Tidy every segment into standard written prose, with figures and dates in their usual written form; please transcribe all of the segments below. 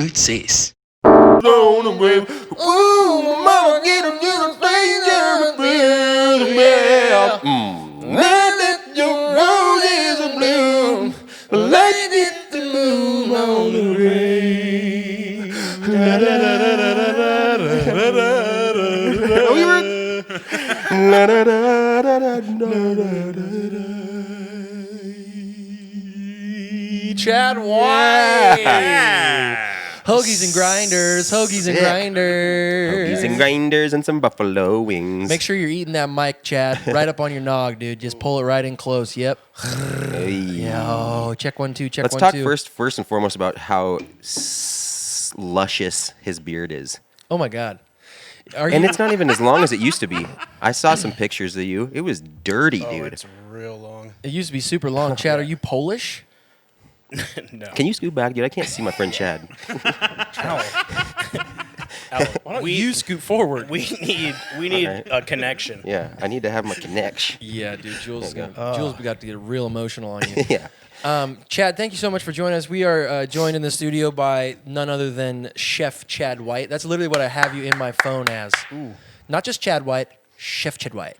Good sis. Chad White. Hoagies and grinders. Hoagies and grinders. Hoagies and grinders and some buffalo wings. Make sure you're eating that mic, Chad, right up on your nog, dude. Just pull it right in close. Yep. Yo, check 1 2. Check Let's 1 talk 2. first and foremost about how luscious his beard is. Oh my God. And it's not even as long as it used to be. I saw some pictures of you. It was dirty, dude. It's real long. It used to be super long. Chad, are you Polish? No. Can you scoot back, dude? I can't see my friend Chad. Why don't you scoot forward? We need Alright. a connection. Yeah, I need to have my connection. Yeah, dude. Jules got to get real emotional on you. Yeah. Chad, thank you so much for joining us. We are joined in the studio by none other than Chef Chad White. That's literally what I have you in my phone as. Ooh. Not just Chad White, Chef Chad White.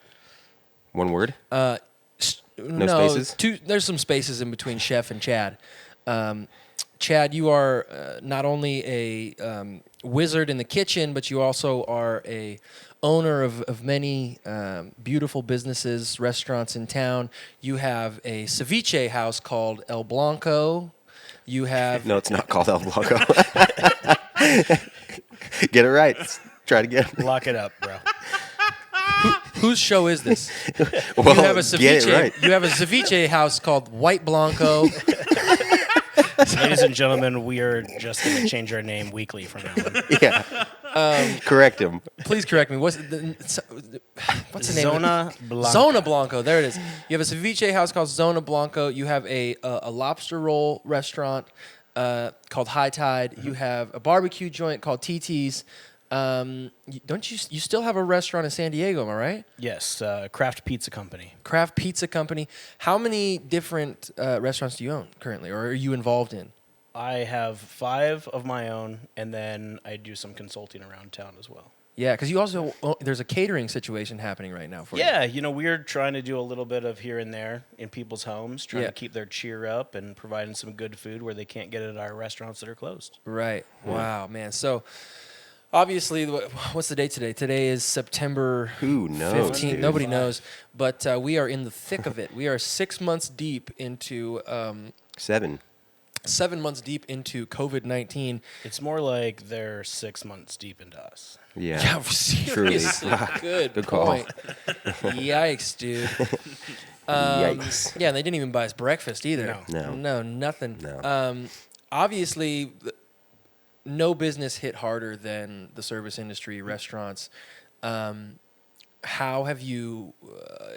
One word? No spaces? There's some spaces in between Chef and Chad. Chad, you are not only a wizard in the kitchen, but you also are a owner of many beautiful businesses, restaurants in town. You have a ceviche house called El Blanco. You have... No, it's not called El Blanco. Get it right. Try to get it. Lock it up, bro. Whose show is this? Well, you have a ceviche. get it right. You have a ceviche house called White Blanco. Ladies and gentlemen, we are just going to change our name weekly from now on. Yeah. Correct him. Please correct me. What's the name? Zona Blanca. Zona Blanco. There it is. You have a ceviche house called Zona Blanco. You have a lobster roll restaurant called High Tide. You have a barbecue joint called TT's. You still have a restaurant in San Diego, am I right? Yes, Craft Pizza Company. Craft Pizza Company. How many different restaurants do you own currently, or are you involved in? I have 5 of my own, and then I do some consulting around town as well. Yeah, because you also there's a catering situation happening right now for you. Yeah, we're trying to do a little bit of here and there in people's homes, trying Yeah. to keep their cheer up and providing some good food where they can't get it at our restaurants that are closed. Right. Wow, man. So, obviously, what's the date today? Today is September Who knows, 15th. dude? Nobody knows. But we are in the thick of it. We are 6 months deep into 7. 7 months deep into COVID-19. It's more like they're 6 months deep into us. Yeah. Yeah, seriously. Good call. point. Yikes, dude. Yikes. Yeah, and they didn't even buy us breakfast either. No. Nothing. No. Obviously, no business hit harder than the service industry, restaurants. How have you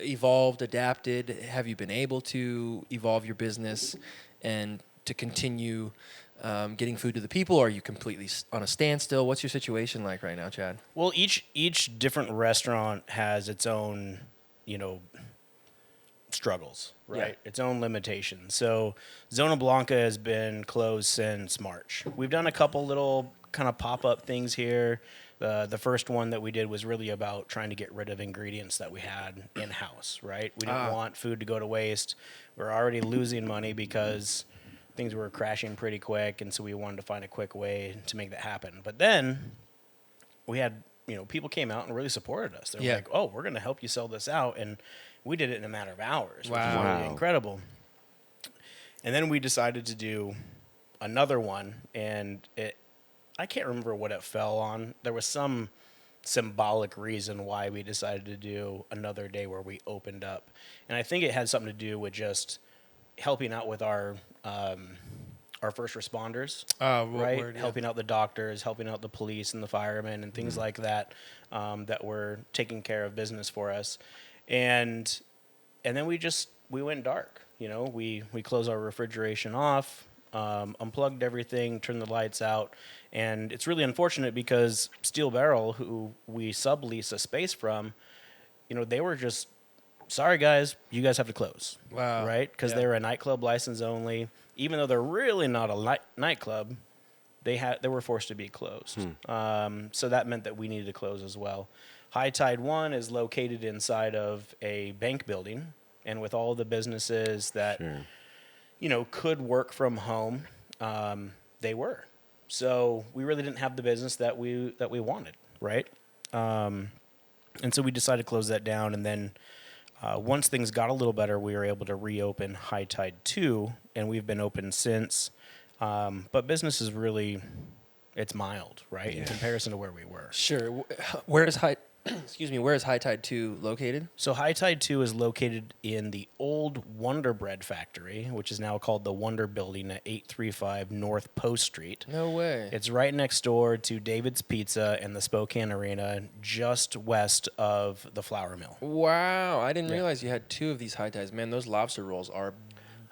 evolved, adapted? Have you been able to evolve your business and to continue getting food to the people? Or are you completely on a standstill? What's your situation like right now, Chad? Well, each different restaurant has its own, struggles, right? Yeah. Its own limitations. So Zona Blanca has been closed since March. We've done a couple little kind of pop-up things here. The first one that we did was really about trying to get rid of ingredients that we had in-house, right? We didn't want food to go to waste. We're already losing money because things were crashing pretty quick, and so we wanted to find a quick way to make that happen. But then we had, people came out and really supported us. They were like, oh, we're going to help you sell this out, and we did it in a matter of hours, which is really incredible. And then we decided to do another one, and I can't remember what it fell on. There was some symbolic reason why we decided to do another day where we opened up. And I think it had something to do with just helping out with our first responders, right? Helping out the doctors, helping out the police and the firemen and things like that, that were taking care of business for us. And then we went dark. We closed our refrigeration off, unplugged everything, turned the lights out. And it's really unfortunate because Steel Barrel, who we sublease a space from, they were just, sorry guys, you guys have to close. Wow. Right? Because they were a nightclub license only. Even though they're really not a nightclub, they were forced to be closed. So that meant that we needed to close as well. High Tide 1 is located inside of a bank building, and with all the businesses that could work from home, they were. So we really didn't have the business that we wanted, right? And so we decided to close that down, and then once things got a little better, we were able to reopen High Tide 2, and we've been open since. But business is really, it's mild, right, in comparison to where we were. Sure. Where is where is High Tide 2 located? So High Tide 2 is located in the old Wonder Bread factory, which is now called the Wonder Building at 835 North Post Street. No way. It's right next door to David's Pizza and the Spokane Arena, just west of the flour mill. Wow. I didn't realize you had 2 of these High Tides. Man, those lobster rolls are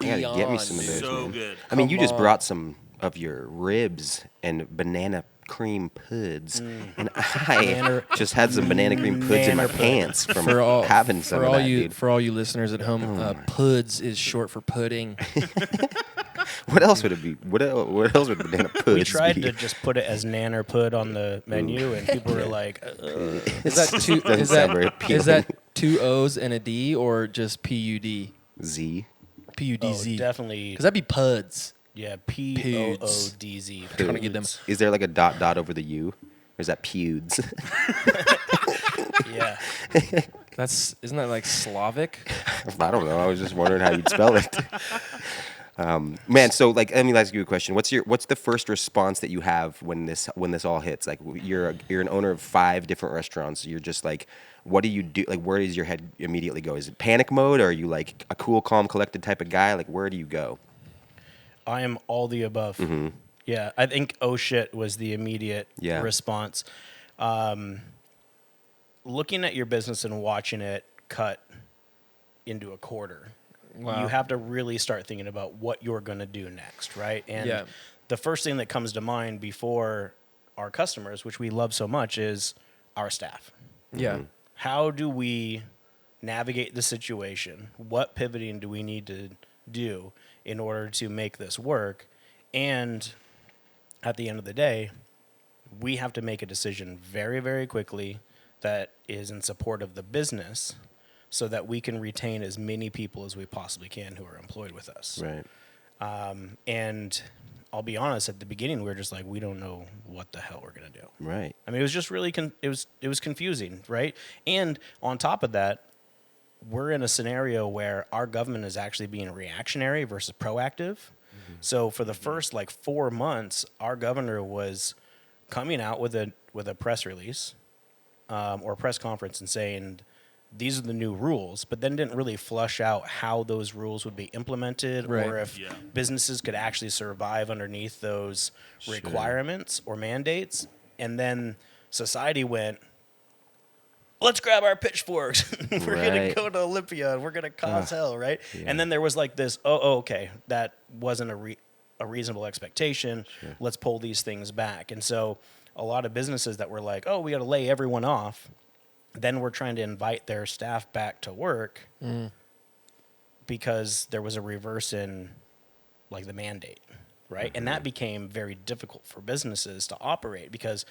You gotta beyond. get me some of those. So man. good. I mean, you just on. brought some of your ribs and banana cream puds, and I just had some banana cream puds in my Banana pud. pants from For all, having some for of all that, you dude. for all you listeners at home, puds is short for pudding. What else would it be? What else would banana puds We tried be? to just put it as nanner pud on the menu, and people were like, Is that two? Doesn't sound very is that appealing. 2 O's and a D or just PUD? Z. PUDZ. definitely, Because that'd be puds. yeah, POODZ. Trying to get them. Is there like a dot over the U? Or is that pewds? Yeah. Isn't that like Slavic? I don't know. I was just wondering how you'd spell it. Man, so like, let me ask you a question. What's the first response that you have when this all hits? Like, you're an owner of 5 different restaurants. You're just like, what do you do? Like, where does your head immediately go? Is it panic mode, or are you like a cool, calm, collected type of guy? Like, where do you go? I am all the above. Yeah, I think oh shit was the immediate response. Looking at your business and watching it cut into a quarter, Wow. you have to really start thinking about what you're going to do next, right? And the first thing that comes to mind before our customers, which we love so much, is our staff. Yeah. How do we navigate the situation? What pivoting do we need to do in order to make this work? And at the end of the day, we have to make a decision very, very quickly that is in support of the business so that we can retain as many people as we possibly can who are employed with us. Right. And I'll be honest, at the beginning, we were just like, we don't know what the hell we're going to do. Right. I mean, it was just really, it was confusing, right? And on top of that, we're in a scenario where our government is actually being reactionary versus proactive. So for the first 4 months, our governor was coming out with a press release or a press conference and saying, these are the new rules, but then didn't really flush out how those rules would be implemented or if businesses could actually survive underneath those requirements or mandates. And then society went, let's grab our pitchforks. We're going to go to Olympia and we're going to cause hell, right? Yeah. And then there was this, okay, that wasn't a reasonable expectation. Let's pull these things back. And so a lot of businesses that were like, oh, we got to lay everyone off. Then we're trying to invite their staff back to work because there was a reverse in the mandate, right? And that became very difficult for businesses to operate because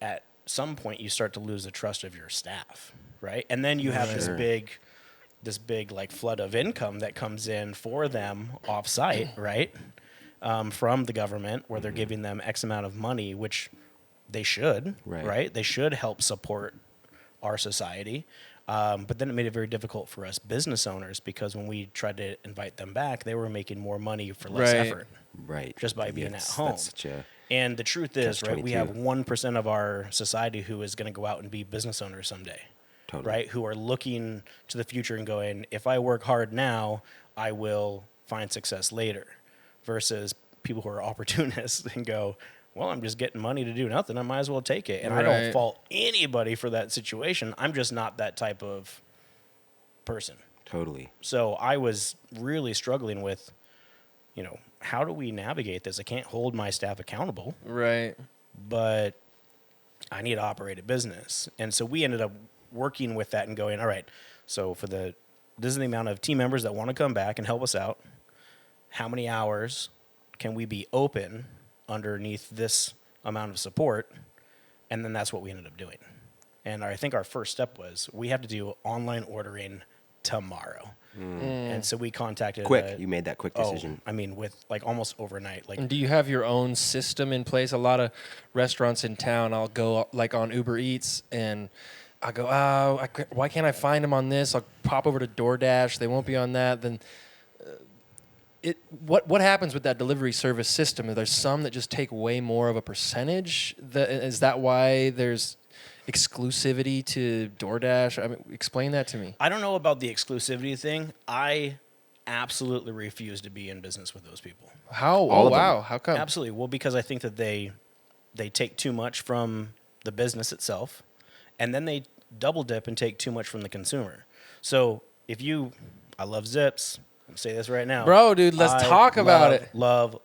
at some point you start to lose the trust of your staff, right? And then you have this big flood of income that comes in for them off-site, right? From the government where they're giving them X amount of money, which they should, right? They should help support our society. But then it made it very difficult for us business owners because when we tried to invite them back, they were making more money for less effort. Right. Just by being at home. That's such a And the truth is, right, we catch-22. have 1% of our society who is going to go out and be business owners someday, right? Who are looking to the future and going, if I work hard now, I will find success later. Versus people who are opportunists and go, well, I'm just getting money to do nothing. I might as well take it. And I don't fault anybody for that situation. I'm just not that type of person. Totally. So I was really struggling with, how do we navigate this? I can't hold my staff accountable. Right. But I need to operate a business. And so we ended up working with that and going, all right, so this is the amount of team members that want to come back and help us out. How many hours can we be open underneath this amount of support. And then that's what we ended up doing. And I think our first step was we have to do online ordering tomorrow. And so we contacted You made that quick decision. with like almost overnight. Like, And do you have your own system in place? A lot of restaurants in town, I'll go like on Uber Eats and I go, why can't I find them on this? I'll pop over to DoorDash. They won't be on that. Then what happens with that delivery service system? Are there some that just take way more of a percentage? Is that why there's exclusivity to DoorDash? I mean, explain that to me. I don't know about the exclusivity thing. I absolutely refuse to be in business with those people. How? All of them. Wow. How come? Absolutely. Well, because I think that they take too much from the business itself, and then they double dip and take too much from the consumer. So I love Zips. I'm gonna say this right now, Bro, dude, let's talk about it. Love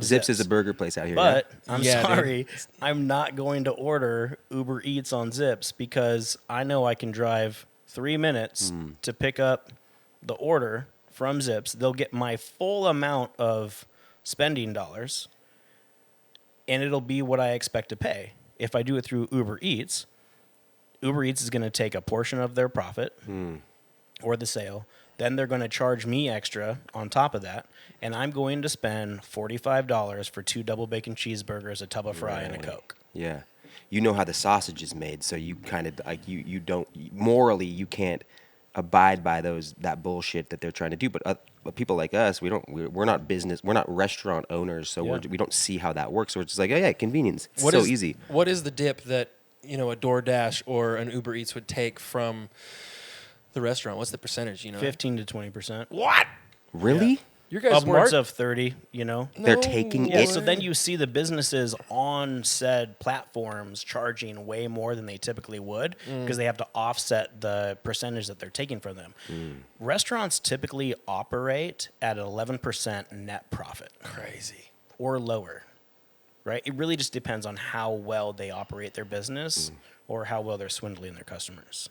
Zips is a burger place out here. But yeah? I'm Yeah, sorry, I'm not going to order Uber Eats on Zips because I know I can drive 3 minutes to pick up the order from Zips. They'll get my full amount of spending dollars, and it'll be what I expect to pay. If I do it through Uber Eats is going to take a portion of their profit or the sale. Then they're going to charge me extra on top of that, and I'm going to spend $45 for 2 double bacon cheeseburgers, a tub of fry, and a Coke. Yeah. You know how the sausage is made, so you kind of like you don't morally you can't abide by that bullshit that they're trying to do. But people like us, we're not business, we're not restaurant owners, so we don't see how that works. So we're just like, oh yeah, convenience. It's so easy. What is the dip that a DoorDash or an Uber Eats would take from the restaurant? What's the percentage? 15 to 20%. What? Really? Yeah. You guys Upwards smart? of 30, They're taking Yeah, it. so then you see the businesses on said platforms charging way more than they typically would because they have to offset the percentage that they're taking from them. Restaurants typically operate at an 11% net profit. Crazy. Or lower, right? It really just depends on how well they operate their business or how well they're swindling their customers.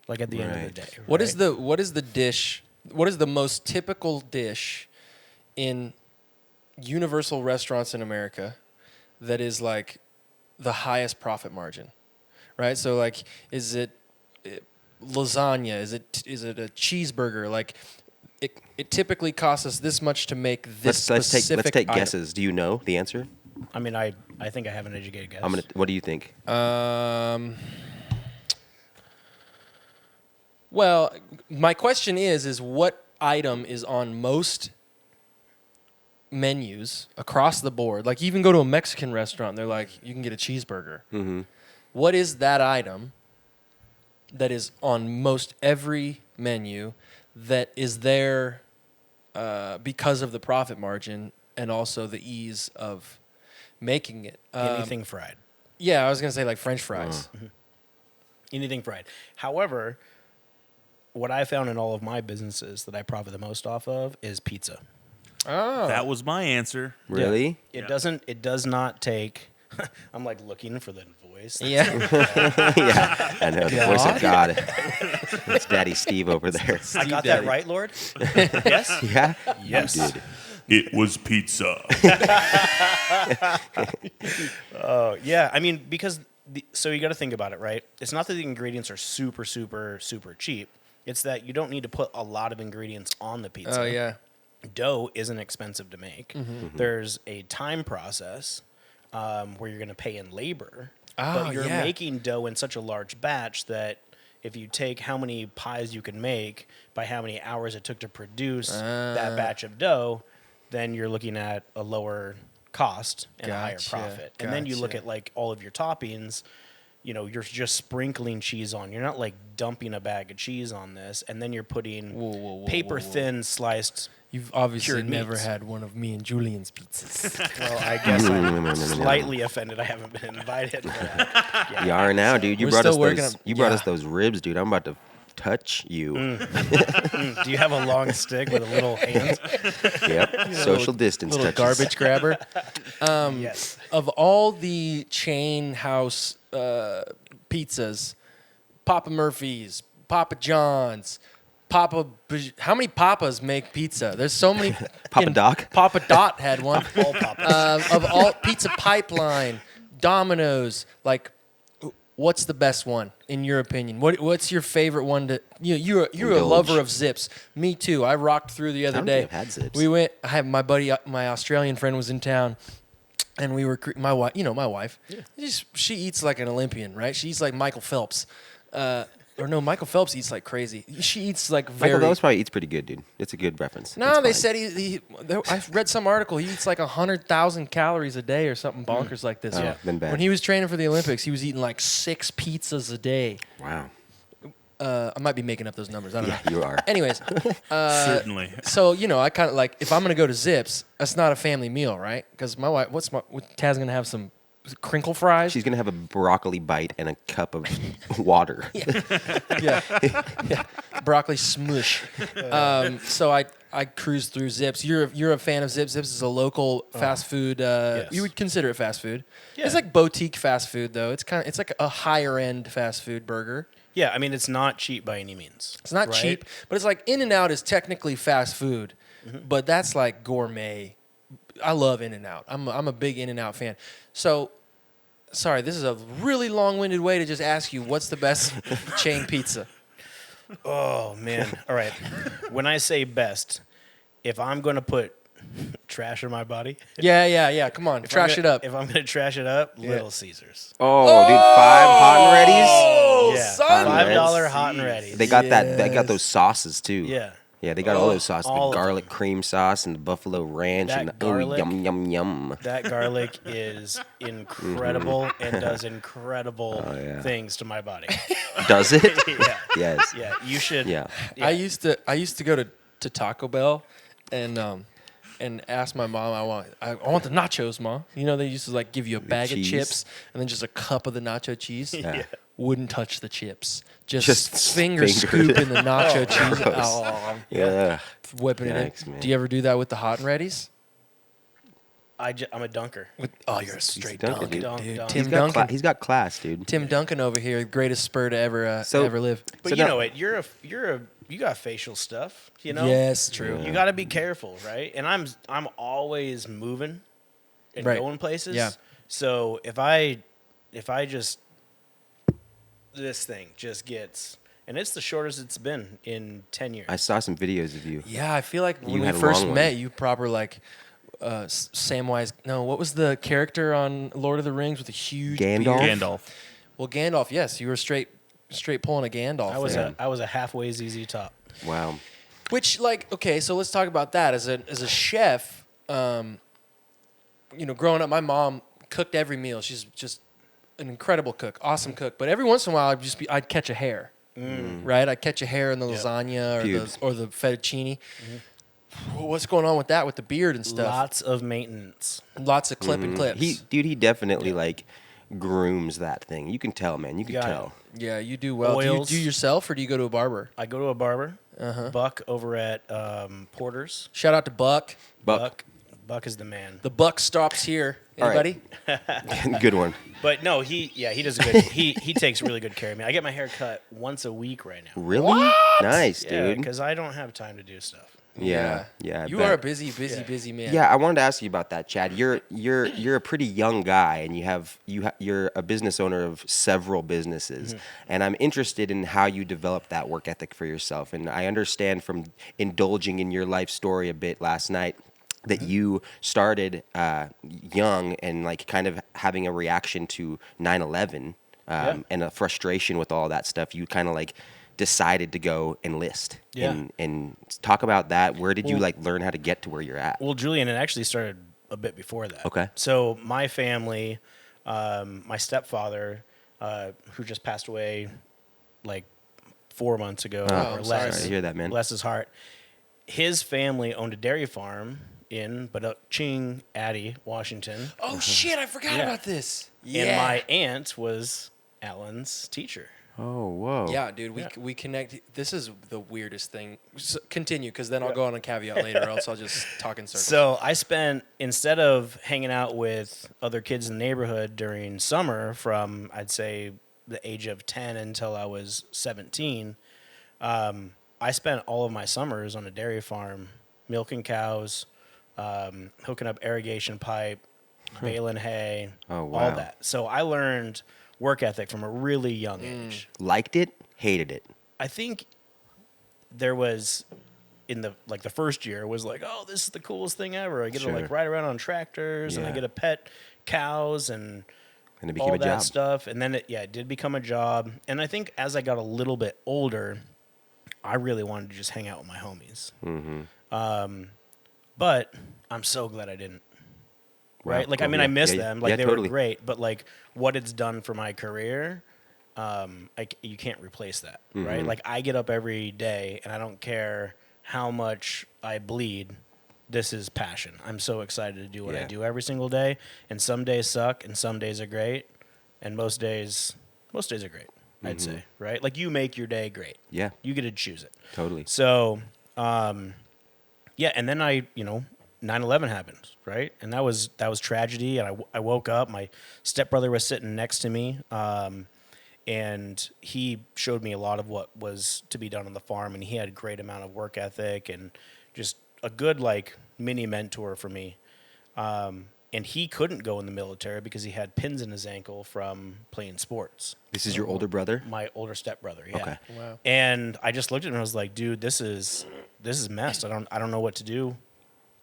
Like at the end of the day. What right? is the dish? What is the most typical dish in universal restaurants in America that is like the highest profit margin? Right? So like, is it lasagna? Is it a cheeseburger? Like, it typically costs us this much to make this specific let's take item. guesses. Do you know the answer? I mean, I think I have an educated guess. What do you think? Well, my question is what item is on most menus across the board? Like, you even go to a Mexican restaurant, they're like, you can get a cheeseburger. Mm-hmm. What is that item that is on most every menu that is there because of the profit margin and also the ease of making it? Anything fried. Yeah, I was going to say like French fries. Anything fried. However, what I found in all of my businesses that I profit the most off of is pizza. Oh. That was my answer. Really? It does not take I'm like looking for the voice. Yeah. Yeah, I know the voice of God. It's Daddy Steve over there. I got Daddy. that right, Lord? Yes? Yeah. Yes. You did. It was pizza. Yeah, I mean, because so you got to think about it, right? It's not that the ingredients are super, super, super cheap. It's that you don't need to put a lot of ingredients on the pizza. Oh, yeah. Dough isn't expensive to make. There's a time process where you're going to pay in labor. But you're making dough in such a large batch that if you take how many pies you can make by how many hours it took to produce that batch of dough, then you're looking at a lower cost and a higher profit. And then you look at like all of your toppings, you're just sprinkling cheese on. You're not like dumping a bag of cheese on this, and then you're putting paper thin sliced. You've obviously cured never meats. had one of me and Julian's pizzas. Well, I guess I'm slightly offended I haven't been invited for that. Yeah. You are now, dude. You We're brought still us working those. on- You brought yeah. us those ribs, dude. I'm about to touch you. Do you have a long stick with a little hand? Yep. Social distance Little touches. garbage grabber. Yes. Of all the chain house pizzas, Papa Murphy's, Papa John's, How many papas make pizza? There's so many. Papa Doc? Papa Dot had one. All papas. Of all Pizza Pipeline, Domino's, like, what's the best one in your opinion? What's your favorite one to you're a Indulge. lover of Zips. Me too. I rocked through the other don't day. think I've had Zips. We went. I have my buddy, my Australian friend was in town, and we were my wife. My wife. Yeah. She eats like an Olympian, right? She eats like Michael Phelps. Or no, Michael Phelps eats like crazy. She eats like very. Michael Phelps probably eats pretty good, dude. It's a good reference. No, It's they fine. said I read some article. He eats like 100,000 calories a day or something bonkers like this. Oh, then bad. When he was training for the Olympics, he was eating like 6 pizzas a day. Wow. I might be making up those numbers. I don't know. Yeah, you are. Anyways, Certainly. so I kind of like if I'm gonna go to Zips, that's not a family meal, right? Because my wife, Taz gonna have some crinkle fries. She's gonna have a broccoli bite and a cup of water. yeah. Broccoli smush. So I cruised through Zips. You're a fan of Zips. Zips is a local fast food. Yes. You would consider it fast food. Yeah. It's like boutique fast food though. It's like a higher end fast food burger. Yeah, I mean, it's not cheap by any means. It's not right? cheap, but it's like In-N-Out is technically fast food, Mm-hmm. but that's like gourmet. I love In-N-Out. I'm a big In-N-Out fan. So, sorry, this is a really long-winded way to just ask you what's the best chain pizza. Oh, man. All right. When I say best, if I'm going to put trash in my body. Yeah. Come on, trash it up. If I'm going to trash it up, Little Caesars. Oh, dude, 5 hot and ready's. Oh, Yeah, son. $5 hot and ready. They got that. They got those sauces too. Yeah. Yeah, they got all those sauces. all The of garlic cream sauce and the buffalo ranch That and the garlic- yum yum yum. That garlic is incredible and does incredible things to my body. Does it? Yeah. Yes. Yeah, you should. Yeah. I used to go to Taco Bell and ask my mom, I want the nachos, Mom. They used to like give you a bag of cheese. chips and then just a cup of the nacho cheese. Yeah. Wouldn't touch the chips. Just Just finger fingered scooping the nacho cheese. gross. Oh, Yeah. whipping Yikes, it in. man. Do you ever do that with the hot and readies? I'm a dunker. Oh, you're a straight Duncan, dunk, dude. dude. Dunk. Tim Duncan. He's got class, dude. Tim Duncan over here, greatest Spur to ever So- ever live. But So you now- know it. You got facial stuff. Yes, true. You got to be careful, right? And I'm always moving and Right. going places. Yeah. So if I just this thing just gets, and it's the shortest it's been in 10 years. I saw some videos of you. Yeah, I feel like when You we had a first long met, one. you proper like Samwise. No, what was the character on Lord of the Rings with a huge Gandalf? beard? Gandalf. Well, Gandalf. Yes, you were straight pulling a Gandalf. I was there. I was a halfway ZZ Top. Wow. Which, like, okay, so let's talk about that. As a chef, growing up, my mom cooked every meal. She's just an incredible cook, awesome cook. But every once in a while, I'd catch a hair, right? I'd catch a hair in the lasagna Pubes. or the fettuccine. What's going on with that, with the beard and stuff? Lots of maintenance. Lots of clip and clips. He definitely like grooms that thing. You can tell, man. You can Got it. tell. Yeah, you do well. Oils. Do you yourself, or do you go to a barber? I go to a barber, Buck over at Porter's. Shout out to Buck. Buck is the man. The Buck stops here. All right. Anybody? Good one. But no, he does a good. he takes really good care of me. I get my hair cut once a week right now. Really? Nice, Yeah, dude. because I don't have time to do stuff. Yeah. I You bet. are a busy man. Yeah, I wanted to ask you about that, Chad. You're a pretty young guy, and you're a business owner of several businesses, and I'm interested in how you developed that work ethic for yourself. And I understand from indulging in your life story a bit last night that you started young and like kind of having a reaction to 9/11 and a frustration with all that stuff. You kind of like decided to go enlist. Yeah. And talk about that. Where did you like learn how to get to where you're at? Well, Julian, it actually started a bit before that. Okay. So my family, my stepfather, who just passed away like 4 months ago or I'm less. sorry to hear that, man. Bless his heart. His family owned a dairy farm in Ching, Addy, Washington. Oh shit! I forgot Yeah. about this. And my aunt was Alan's teacher. Oh, whoa. Yeah, dude, we connect. This is the weirdest thing. Continue, because then I'll go on a caveat later, or else I'll just talk in circles. So I spent, instead of hanging out with other kids in the neighborhood during summer from, I'd say, the age of 10 until I was 17, I spent all of my summers on a dairy farm, milking cows, hooking up irrigation pipe, baling hay, Oh, all wow. that. So I learned work ethic from a really young age. Liked it, hated it. I think there was in the first year was like, oh, this is the coolest thing ever. I get to like Sure. ride around on tractors and I Yeah. get to pet cows and And it became all a that job. stuff. And then it did become a job. And I think as I got a little bit older, I really wanted to just hang out with my homies. But I'm so glad I didn't. Right? Wow, Like, I cool. mean, Yeah, I miss yeah, them. Like, yeah, they totally. were great. But, like, what it's done for my career, you can't replace that. Right? Mm-hmm. Like, I get up every day, and I don't care how much I bleed. This is passion. I'm so excited to do what I Yeah. do every single day. And some days suck, and some days are great. And most days are great, I'd say. Right? Like, you make your day great. Mm-hmm. Yeah, You get to choose it. totally. So, yeah, and then 9/11 happened, right? And that was tragedy. And I woke up. My stepbrother was sitting next to me, and he showed me a lot of what was to be done on the farm. And he had a great amount of work ethic and just a good like mini mentor for me. And he couldn't go in the military because he had pins in his ankle from playing sports. This is your older brother? My older stepbrother, yeah. Okay. Wow. And I just looked at him and I was like, dude, this is messed. I don't know what to do.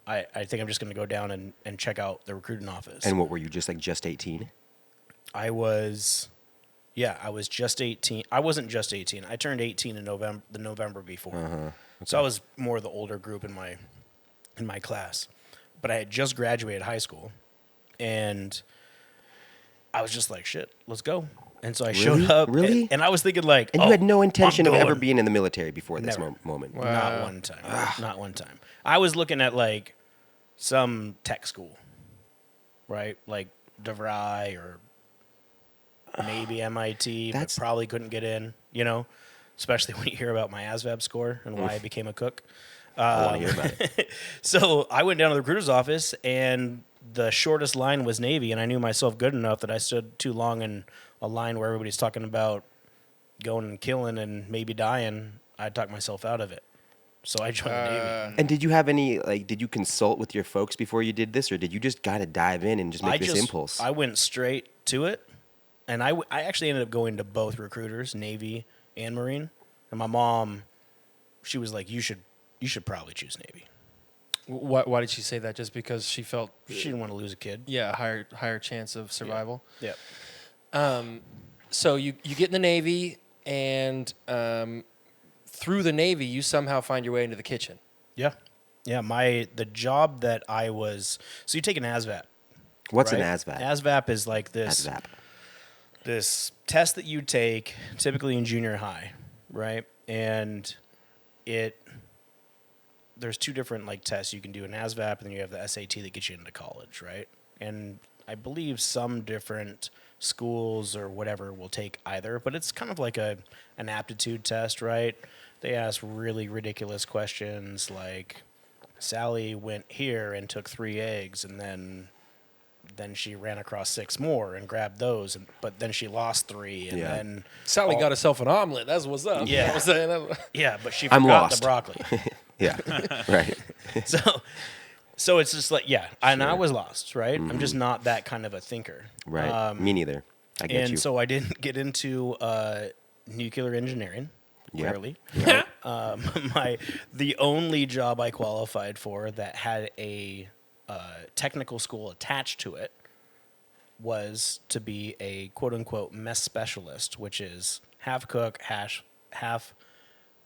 I think I'm just gonna go down and check out the recruiting office. And what were you, just 18? I was just 18. I wasn't just 18. I turned 18 in the November before. Uh-huh. So I was more the older group in my class. But I had just graduated high school, and I was just like, shit, let's go. And so I showed up, Really? and I was thinking like, And you had no intention I'm of ever going. being in the military before this Never. moment. Not one time. Not one time. I was looking at like some tech school, right? Like DeVry or maybe MIT, but That's- probably couldn't get in, especially when you hear about my ASVAB score and why I became a cook. I want to hear about it. So I went down to the recruiter's office, and the shortest line was Navy, and I knew myself good enough that I stood too long in a line where everybody's talking about going and killing and maybe dying. I talked myself out of it. So I joined the Navy. And did you have any, did you consult with your folks before you did this, or did you just gotta dive in and just make this impulse? I went straight to it, and I actually ended up going to both recruiters, Navy and Marine. And my mom, she was like, you should probably choose Navy. Why did she say that? Just because she felt She didn't want to lose a kid. a higher chance of survival. Yeah. So you get in the Navy, and through the Navy, you somehow find your way into the kitchen. Yeah. Yeah. The job that I was, so you take an ASVAB. What's right? an ASVAB? ASVAB is like ASVAB. this test that you take typically in junior high, right? And there's two different like tests you can do, an ASVAB, and then you have the SAT that gets you into college, right? And I believe some different schools or whatever will take either, but it's kind of like an aptitude test, right? They ask really ridiculous questions like, Sally went here and took 3 eggs, and then she ran across 6 more and grabbed those, but then she lost 3, and Yeah. then Sally got herself an omelet. That's what's up. Yeah. I'm saying? yeah, but she I'm forgot lost. the broccoli. Yeah, right. So it's just like, yeah, and I was lost, right? I'm just not that kind of a thinker. Right. Me neither. I get And you. so I didn't get into nuclear engineering, Yep. clearly. The only job I qualified for that had a technical school attached to it was to be a quote-unquote mess specialist, which is half cook, half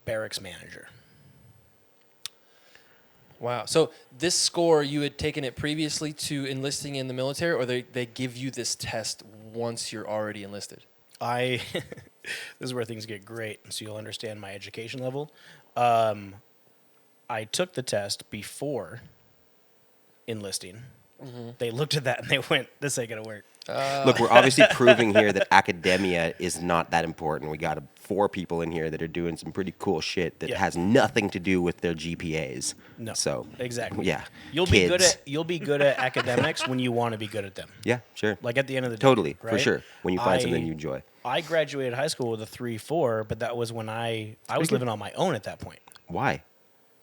barracks manager. Wow. So this score, you had taken it previously to enlisting in the military, or they give you this test once you're already enlisted? This is where things get great, so you'll understand my education level. I took the test before enlisting. They looked at that and they went, "This ain't gonna work." Look, we're obviously proving here that academia is not that important. We got 4 people in here that are doing some pretty cool shit that Yeah. has nothing to do with their GPAs. No, So exactly. yeah, You'll kids. be good at academics when you want to be good at them. Yeah, sure. Like at the end of the day, Totally, for right? sure. When you find something you enjoy. I graduated high school with a 3.4, but that was when I was living on my own at that point. Why?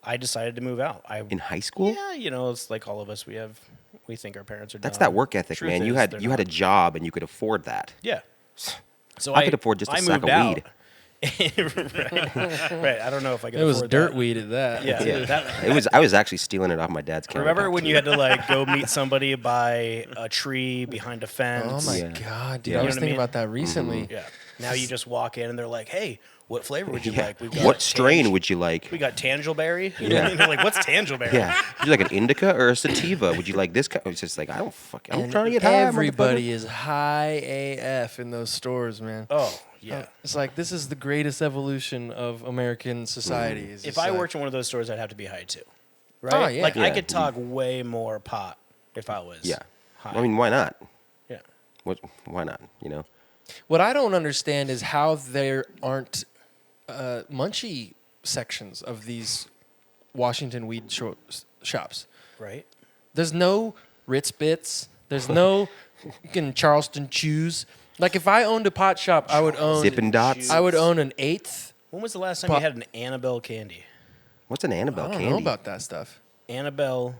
I decided to move out. In high school? Yeah, it's like all of us. We think our parents are That's dumb. that work ethic, Truth man. You is, had they're you had a not. job and you could afford that. Yeah. So I could afford just a I sack moved of out. weed. Right. I don't know if I could It was afford dirt that. weed at that. Yeah. Yeah. That- I was actually stealing it off my dad's counter. remember when you had to like go meet somebody by a tree behind a fence? Oh my Yeah. God, dude! Yeah. I You was know what I thinking mean? about that recently. Yeah. Now you just walk in and they're like, "Hey, what flavor would you Yeah. like? We've got What strain would you like? We got tangleberry." You know Yeah. what I mean? They're like, "What's tangleberry?" Yeah. Would you like an indica or a sativa? Would you like this? It's just like I'm And trying to get high. everybody is high AF in those stores, man. Oh yeah. It's like this is the greatest evolution of American society. Mm. It's If just I like- worked in one of those stores, I'd have to be high too. Right? Oh, yeah. Like I Yeah. could talk way more pot if I was Yeah. high. I mean, why not? yeah. Why not? You know. what I don't understand is how there aren't munchie sections of these Washington weed shops. Right? There's no Ritz Bits. There's no fucking Charleston Chews. Like if I owned a pot shop, I would own Dippin' Dots. I would own an eighth. When was the last time Pot- you had an Annabelle candy? What's an Annabelle I don't candy? know about that stuff. Annabelle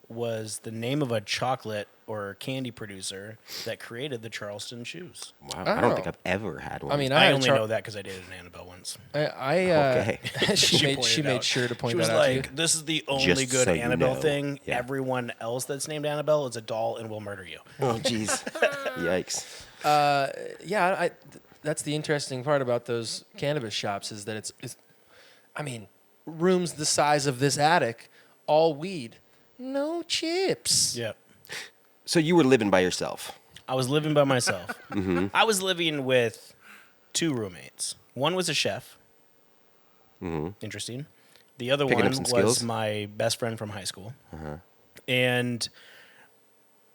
was the name of a chocolate or candy producer that created the Charleston Chews. Wow, I don't Oh. think I've ever had one. I mean, I had only Char- know that because I dated an Annabelle once. Okay. she made pointed out. sure to point She was that out to you. like, "This is the only Just good so you Annabelle know. thing. Yeah. Everyone else that's named Annabelle is a doll and will murder you." Oh, jeez. Yikes. Yeah, that's the interesting part about those cannabis shops is that it's I mean, rooms the size of this attic, all weed, no chips. Yeah. So you were living by yourself. I was living by myself. Mm-hmm. I was living with 2 roommates. One was a chef. Interesting. The other Mm-hmm. Picking up one some was skills? my best friend from high school. And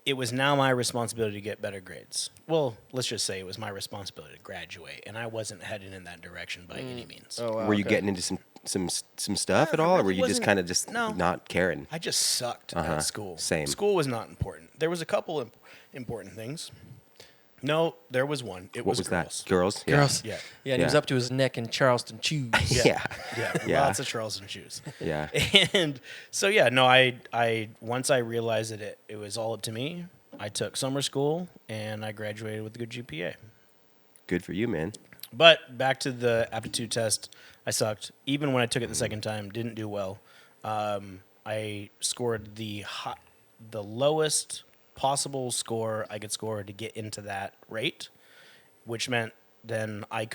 it was now my responsibility to get better grades. Well, let's just say it was my responsibility to graduate, and I wasn't heading in that direction by any means. Oh, wow, Were you okay. getting into some stuff at all, or were you just wasn't- kind of just no. not caring? I just sucked Uh-huh. at school. Same. School was not important. There was a couple important things. No, there was one. It What was girls. that? Girls. Yeah. Girls. Yeah. Yeah, and he was Yeah. up to his neck in Charleston Chews. Yeah. Yeah, Yeah. lots of Charleston shoes. Yeah. And so yeah, no, I once I realized that it was all up to me, I took summer school and I graduated with a good GPA. Good for you, man. But back to the aptitude test, I sucked. Even when I took it the second time, didn't do well. I scored the lowest possible score I could score to get into that rate, which meant then I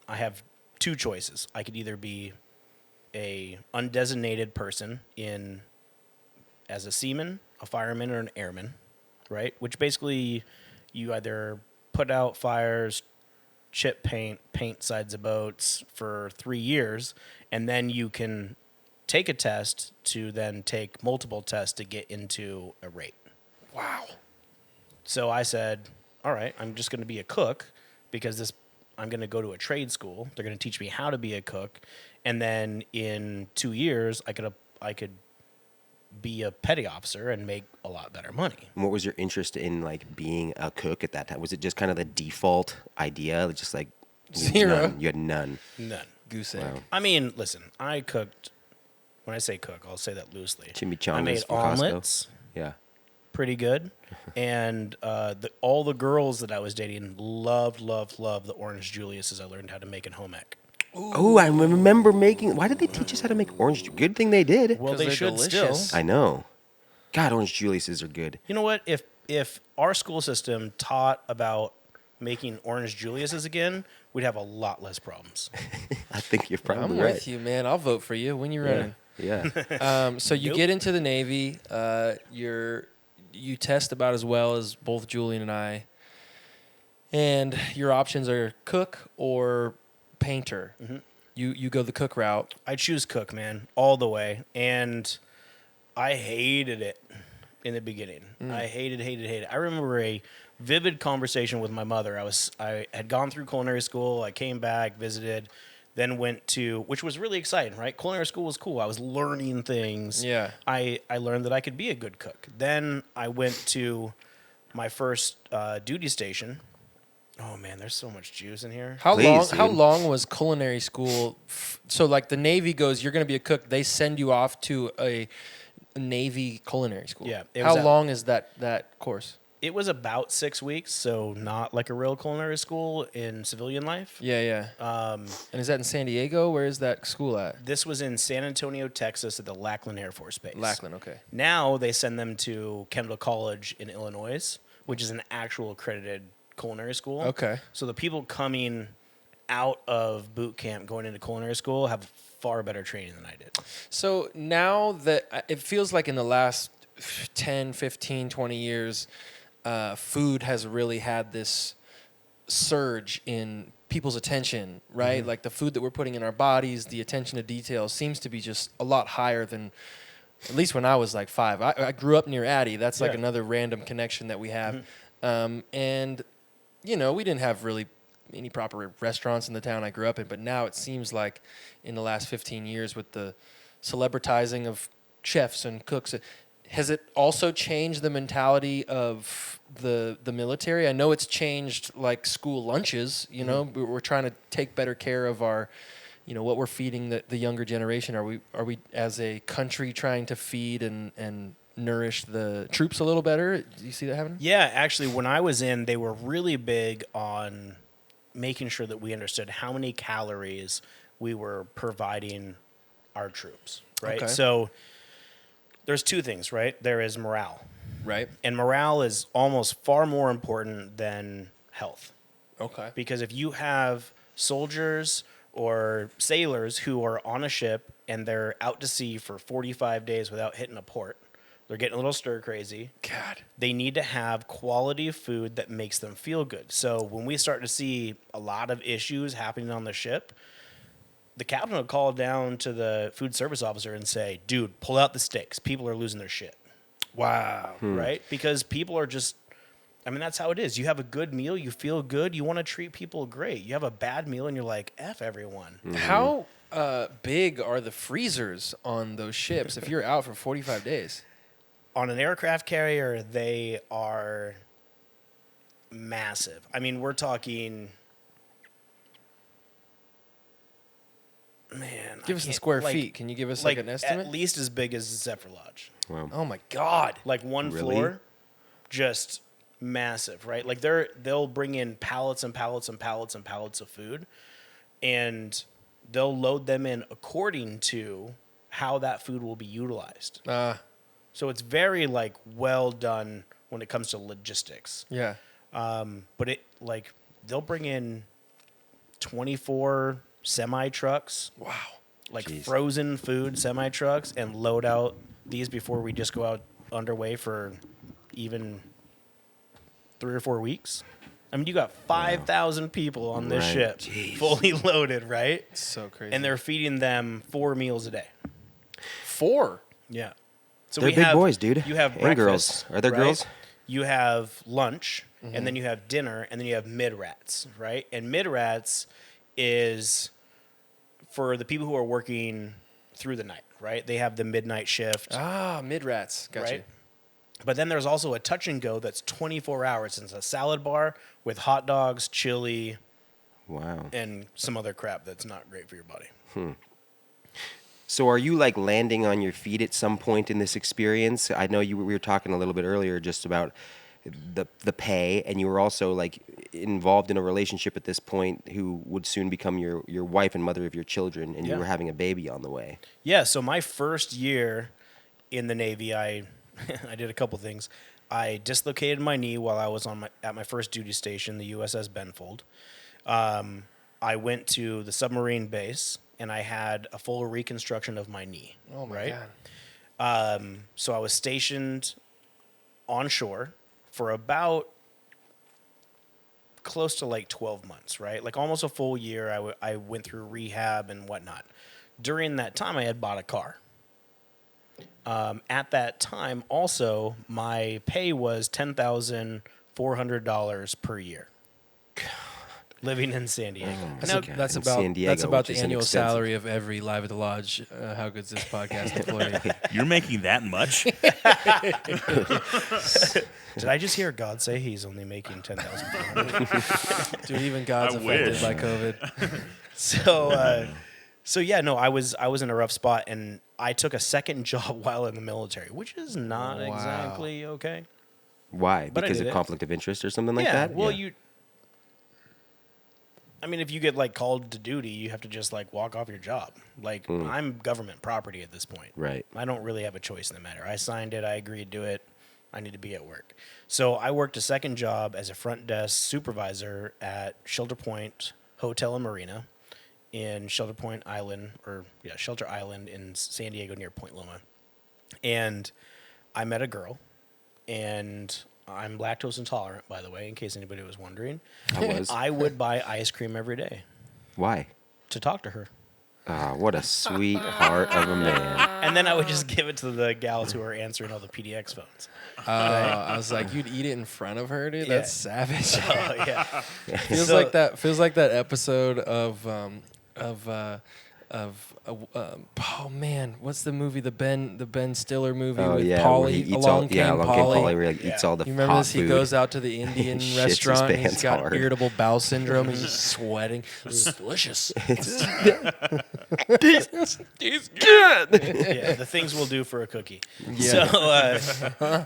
have 2 choices. I could either be a undesignated person as a seaman, a fireman, or an airman, right? Which basically you either put out fires, chip paint sides of boats for 3 years, and then you can take a test to then take multiple tests to get into a rate. Wow. So I said, all right, I'm just going to be a cook because I'm going to go to a trade school. They're going to teach me how to be a cook. And then in 2 years, I could be a petty officer and make a lot better money. And what was your interest in like being a cook at that time? Was it just kind of the default idea, just like Zero. none? You had none. None. Goose egg. Wow. I mean, listen, I cooked. When I say cook, I'll say that loosely. Chimichangas I made from Costco. omelets. Yeah. Pretty good, and all the girls that I was dating loved the orange Julius's I learned how to make in home ec. Oh, I remember making. Why did they teach us how to make orange juice? Good thing they did. Well, 'Cause they they're should delicious. still. I know. God, orange Julius's are good. You know what? If our school system taught about making orange Julius's again, we'd have a lot less problems. I think you're probably I'm right. with you, man. I'll vote for you. When you Yeah. running? Yeah. So you Nope. get into the Navy. You test about as well as both Julian and I. And your options are cook or painter. Mm-hmm. You go the cook route. I choose cook, man, all the way, and I hated it in the beginning. I hated it. I remember a vivid conversation with my mother. I had gone through culinary school. I came back, visited, then went to, which was really exciting, right? Culinary school was cool. I was learning things. Yeah. I learned that I could be a good cook. Then I went to my first duty station. Oh man, there's so much juice in here. Please, How dude. long was culinary school? So like the Navy goes, you're going to be a cook. They send you off to a Navy culinary school. Yeah, it How was long is that course? It was about 6 weeks, so not like a real culinary school in civilian life. Yeah. And is that in San Diego? Where is that school at? This was in San Antonio, Texas, at the Lackland Air Force Base. Lackland. Okay. Now they send them to Kendall College in Illinois, which is an actual accredited culinary school. Okay. So the people coming out of boot camp going into culinary school have far better training than I did. So now that it feels like in the last 10, 15, 20 years, food has really had this surge in people's attention, right? Mm-hmm. Like the food that we're putting in our bodies, the attention to detail seems to be just a lot higher than, at least when I was like 5. I grew up near Addie. That's like Yeah. another random connection that we have. And, we didn't have really any proper restaurants in the town I grew up in, but now it seems like in the last 15 years with the celebritizing of chefs and cooks, has it also changed the mentality of the military? I know it's changed like school lunches, we're trying to take better care of our, what we're feeding the younger generation. Are we as a country trying to feed and nourish the troops a little better? Do you see that happening? Yeah, actually, when I was in, they were really big on making sure that we understood how many calories we were providing our troops, right? Okay. So there's two things, right? There is morale. Right. And morale is almost far more important than health. Okay. Because if you have soldiers or sailors who are on a ship and they're out to sea for 45 days without hitting a port, they're getting a little stir crazy. God. They need to have quality food that makes them feel good. So when we start to see a lot of issues happening on the ship, the captain will call down to the food service officer and say, dude, pull out the sticks. People are losing their shit. Wow. Right? Because people are just, that's how it is. You have a good meal, you feel good, you want to treat people great. You have a bad meal and you're like, F everyone. How big are the freezers on those ships if you're out for 45 days? On an aircraft carrier, they are massive. We're talking, man. Give us in square feet. Can you give us like an estimate? At least as big as the Zephyr Lodge. Wow. Oh my God. Like one Really? floor, just massive, right? Like they'll bring in pallets and pallets and pallets and pallets of food, and they'll load them in according to how that food will be utilized. So it's very well done when it comes to logistics. Yeah. But they'll bring in 24 semi trucks. Wow. Jeez. Frozen food semi trucks and load out these before we just go out underway for even 3 or 4 weeks. You got 5,000 people on this Right. ship, Jeez. fully loaded, right? It's so crazy. And they're feeding them 4 meals a day. 4. Yeah. So They're we big have, boys, dude. You have And breakfast. girls. Are there right? girls? You have lunch, and then you have dinner, and then you have mid-rats, right? And mid-rats is for the people who are working through the night, right? They have the midnight shift, Mid-rats. Gotcha. right? But then there's also a touch and go that's 24 hours. It's a salad bar with hot dogs, chili, Wow. and some other crap that's not great for your body. So are you landing on your feet at some point in this experience? I know we were talking a little bit earlier just about the pay, and you were also involved in a relationship at this point who would soon become your wife and mother of your children, and you Yeah. were having a baby on the way. Yeah, so my first year in the Navy, I did a couple things. I dislocated my knee while I was at my first duty station, the USS Benfold. I went to the submarine base, and I had a full reconstruction of my knee. Oh my right? God. So I was stationed on shore for about close to 12 months, right? Almost a full year. I went through rehab and whatnot. During that time, I had bought a car. At that time, also, my pay was $10,400 per year. Living in San Diego. That's, Now- that's in about San Diego, that's about which the is annual inexpensive. salary of every Live at the Lodge. How good's this podcast employee? You're making that much? Did I just hear God say he's only making 10,000? Dude, even God's I affected wish. by COVID. So yeah, no, I was in a rough spot, and I took a second job while in the military, which is not Wow. exactly okay. Why? But I Because did of it. conflict of interest or something like Yeah, that? well, I mean, if you get like called to duty, you have to just like walk off your job. Like I'm government property at this point. Right. I don't really have a choice in the matter. I signed it. I agreed to it. I need to be at work. So I worked a second job as a front desk supervisor at Shelter Point Hotel and Marina in Shelter Island in San Diego near Point Loma. And I met a girl, and I'm lactose intolerant, by the way, in case anybody was wondering. I would buy ice cream every day Why? to talk to her. Ah, what a sweet heart of a man. And then I would just give it to the gals who are answering all the PDX phones. I was like, you'd eat it in front of her, dude. Yeah. That's savage. Oh, yeah. Feels So- like that. Feels like that episode of oh man, what's the movie? The Ben Stiller movie Oh with yeah, where Polly. he eats Along all, Came Along Came Polly. Polly, where he like, eats Yeah. all the You remember hot this? food. He goes out to the Indian Shits his restaurant. And he's pants got hard. irritable bowel syndrome. He's just sweating. It's delicious. Yeah, the things we'll do for a cookie. Yeah.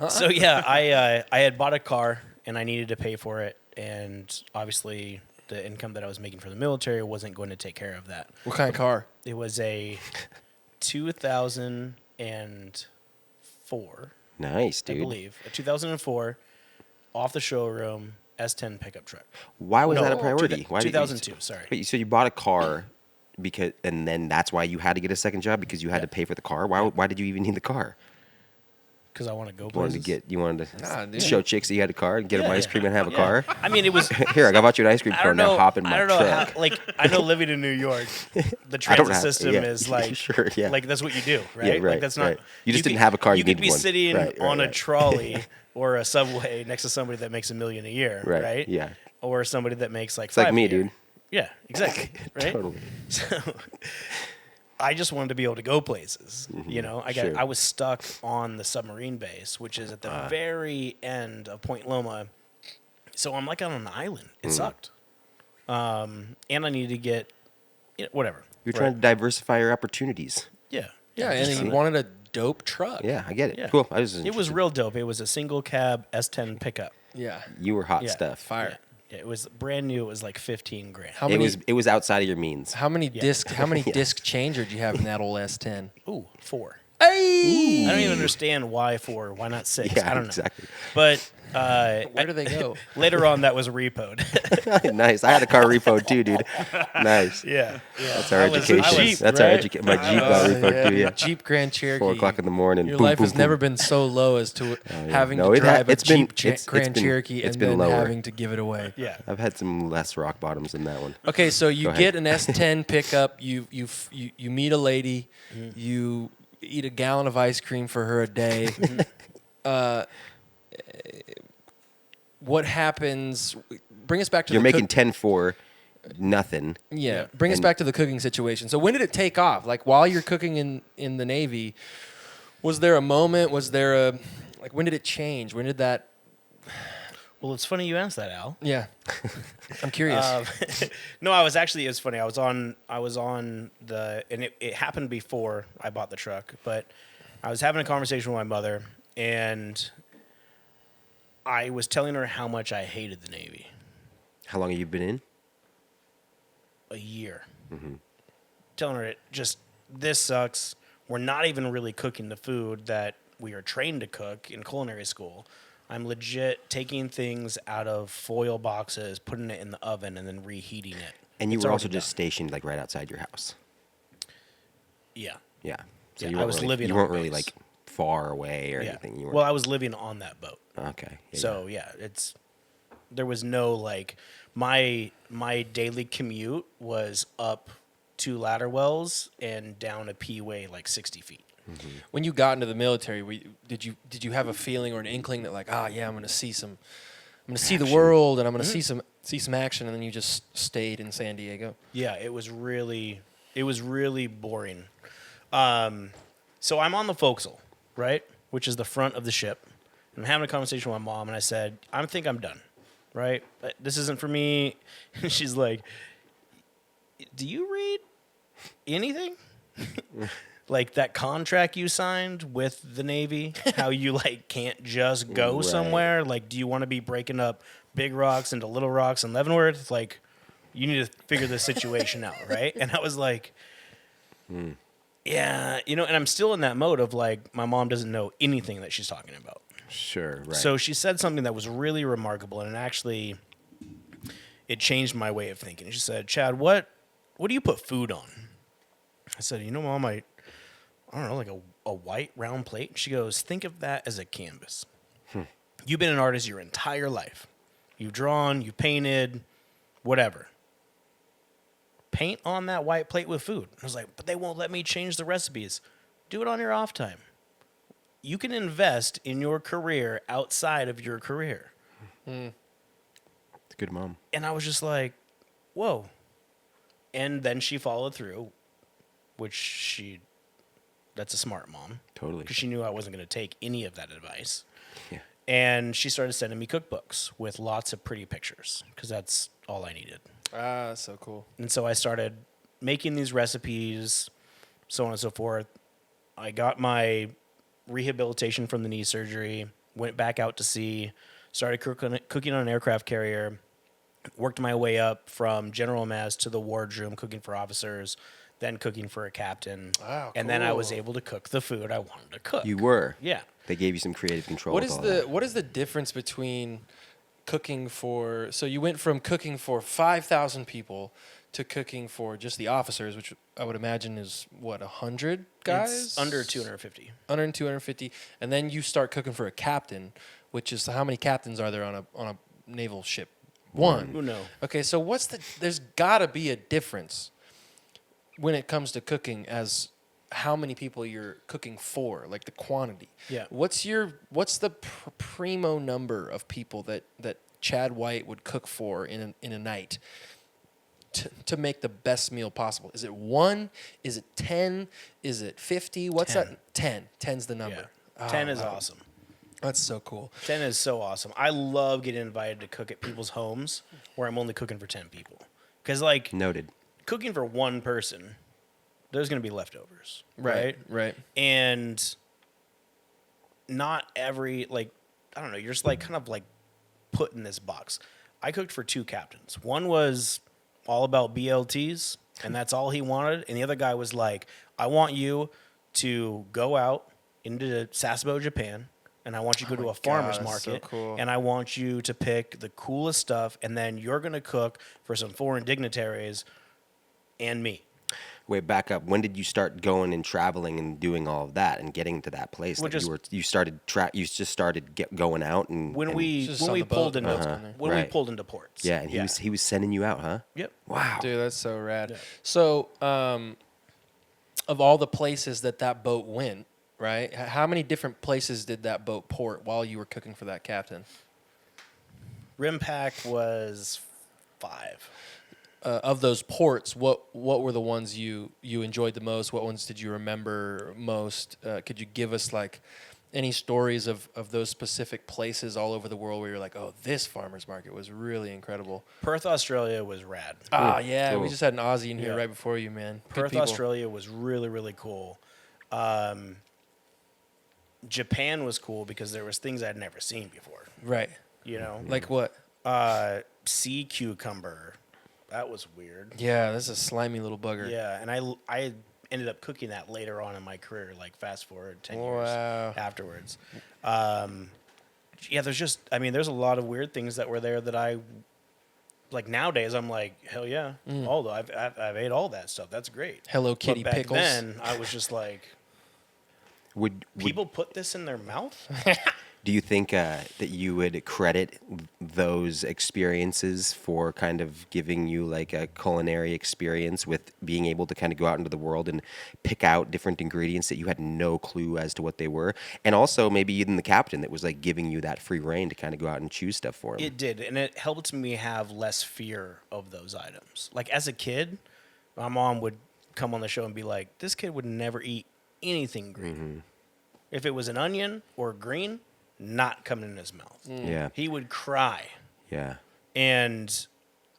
So yeah, I had bought a car and I needed to pay for it, and obviously the income that I was making from the military wasn't going to take care of that. What kind of car? It was a 2004, Nice, I dude. believe, a 2004 off the showroom S10 pickup truck. Why was No, that a priority? Why did you- 2002, sorry. Wait, so you bought a car because, and then that's why you had to get a second job because you had to pay for the car. Why did you even need the car? Because I want to go You places. wanted to Nah, dude. show chicks that you had a car and get them ice cream and have a car. I mean, it was. Here, I bought you an ice cream I car. don't Now know. hop in my I don't know truck. how. Like, I know living in New York, the I don't transit have- system yeah, is like, sure, yeah. like that's what you do, right? right, Like that's not. right. You just didn't could- have a car, you You could needed be one. sitting Right, on a right. trolley or a subway next to somebody that makes $1 million a year, Right, right? yeah. Or somebody that makes like It's like $5 me, a year. dude. Yeah, exactly. Right. Totally. So I just wanted to be able to go places. You know, sure. I was stuck on the submarine base, which is at the very end of Point Loma. So I'm like on an island. It sucked. And I needed to get, whatever. You're trying to diversify your opportunities. Yeah. Yeah, and just he see. wanted a dope truck. Yeah, I get it. Yeah. Cool. It was real dope. It was a single cab S10 pickup. Yeah. You were hot Yeah. stuff. Fire. Yeah, it was brand new. It was like 15 grand. How It many? was outside of your means. How many disc? How many disc changer do you have in that old S10? Ooh, 4. Hey. I don't even understand why 4. Why not 6? Yeah, I don't know. exactly. But Where do they go? later on, that was repoed. Nice. I had a car repo too, dude. Nice. yeah. That's our I was- education. I was- That's our right? education. My Jeep got repo too. Yeah. Jeep Grand Cherokee. 4 o'clock in the morning. Your boom, life boom, has boom. never been so low as to having No, to it ha- drive a it's been- Jeep it's Grand been- Cherokee it's and been then lower. having to give it away. Yeah. I've had some less rock bottoms than that one. Okay, so you Go ahead. get an S10 pickup. You meet a lady. Mm-hmm. You eat a gallon of ice cream for her a day. What happens? Bring us back to You're the making 10 for nothing. Yeah, bring us And- back to the cooking situation. So when did it take off? Like while you're cooking in the Navy, was there a moment? Was there a like when did it change? When did that? Well, it's funny you asked that, Al. Yeah, I'm curious. No, I was actually. It was funny. I was on the, and it happened before I bought the truck. But I was having a conversation with my mother, and I was telling her how much I hated the Navy. How long have you been in? A year. Telling her it just this sucks. We're not even really cooking the food that we are trained to cook in culinary school. I'm legit taking things out of foil boxes, putting it in the oven, and then reheating it. And you It's were already also just done. stationed like right outside your house. Yeah. Yeah. So Yeah, you I weren't was really, living you on weren't really base. like far away or Yeah. anything. You weren't. Well, I was living on that boat. Okay. Yeah, So yeah, there was no like my daily commute was up 2 ladder wells and down a P-way like 60 feet. when you got into the military, did you have a feeling or an inkling that like yeah I'm gonna see the world and I'm gonna see some action, and then you just stayed in San Diego? Yeah, it was really boring. So I'm on the forecastle, right, which is the front of the ship, I'm having a conversation with my mom, and I said, I think I'm done, right? This isn't for me. And she's like, do you read anything? Like that contract you signed with the Navy, how you like can't just go Right. somewhere. Like, do you want to be breaking up Big Rocks into Little Rocks and Leavenworth? Like, you need to figure the situation out, right? And I was like, yeah, you know, and I'm still in that mode of like, my mom doesn't know anything that she's talking about. Sure, right. So she said something that was really remarkable, and actually, it changed my way of thinking. She said, Chad, what do you put food on? I said, you know, Mom, I don't know, like a white round plate. She goes, think of that as a canvas. You've been an artist your entire life. You've drawn, you've painted, whatever. Paint on that white plate with food. I was like, but they won't let me change the recipes. Do it on your off time. You can invest in your career outside of your career. It's a good mom. And I was just like, whoa. And then she followed through, that's a smart mom. Totally. Because she knew I wasn't going to take any of that advice. Yeah. And she started sending me cookbooks with lots of pretty pictures, because that's all I needed. Ah, so cool. And so I started making these recipes, so on and so forth. I got my rehabilitation from the knee surgery, went back out to sea, started cooking on an aircraft carrier, worked my way up from general mess to the wardroom, cooking for officers, then cooking for a captain. Wow, and then I was cool. able to cook the food I wanted to cook. You were. Yeah. They gave you some creative control. What with is all the that. what is the difference between cooking for? So you went from cooking for 5,000 people to cooking for just the officers, which I would imagine is what 100 guys, It's under 250. under 250, and then you start cooking for a captain, which is how many captains are there on a naval ship? One. Who knows? Okay, so there's got to be a difference when it comes to cooking as how many people you're cooking for, like the quantity. Yeah. What's the primo number of people that Chad White would cook for in a night to make the best meal possible? Is it 1? Is it 10? Is it 50? What's 10. that? 10. 10's the number. Yeah. 10 Oh, is wow. awesome. That's so cool. 10 is so awesome. I love getting invited to cook at people's homes where I'm only cooking for 10 people. Because, like, Noted. cooking for one person, there's going to be leftovers. Right? Right. And not every, like, I don't know, you're just, like, kind of, like, put in this box. I cooked for 2 captains. One was all about BLTs, and that's all he wanted. And the other guy was like, I want you to go out into Sasebo, Japan, and I want you to go to a farmer's God, that's so market, cool. and I want you to pick the coolest stuff, and then you're going to cook for some foreign dignitaries and me. Wait, back up. When did you start going and traveling and doing all of that and getting to that place? Well, Like just- you just started going out and When and- we Just when on we the boat pulled and into boats on there. when we Right. pulled into ports. yeah, and he was sending you out, huh? Yep. Wow. Dude, that's so rad. Yeah. So, of all the places that boat went, right? How many different places did that boat port while you were cooking for that captain? Rim pack was 5. Of those ports, what were the ones you enjoyed the most? What ones did you remember most? Could you give us like any stories of those specific places all over the world where you're like, oh, this farmer's market was really incredible? Perth, Australia was rad. Ah, yeah, cool. we just had an Aussie in here Yeah. right before you, man. Good Perth, people. Australia was really, really cool. Japan was cool because there was things I'd never seen before. Right. You know, Like what? sea cucumber. That was weird. Yeah, this is a slimy little bugger. Yeah, and I ended up cooking that later on in my career, like fast forward 10 Wow. years afterwards. Yeah, there's a lot of weird things that were there that I like nowadays. I'm like, hell yeah, although I've ate all that stuff. That's great. Hello Kitty but back pickles. then I was just like, Would people put this in their mouth? do you think that you would credit those experiences for kind of giving you like a culinary experience with being able to kind of go out into the world and pick out different ingredients that you had no clue as to what they were? And also maybe even the captain that was like giving you that free reign to kind of go out and choose stuff for him. It did, and it helped me have less fear of those items. Like as a kid, my mom would come on the show and be like, "This kid would never eat anything green. If it was an onion or green, not coming in his mouth. Yeah. He would cry. Yeah. And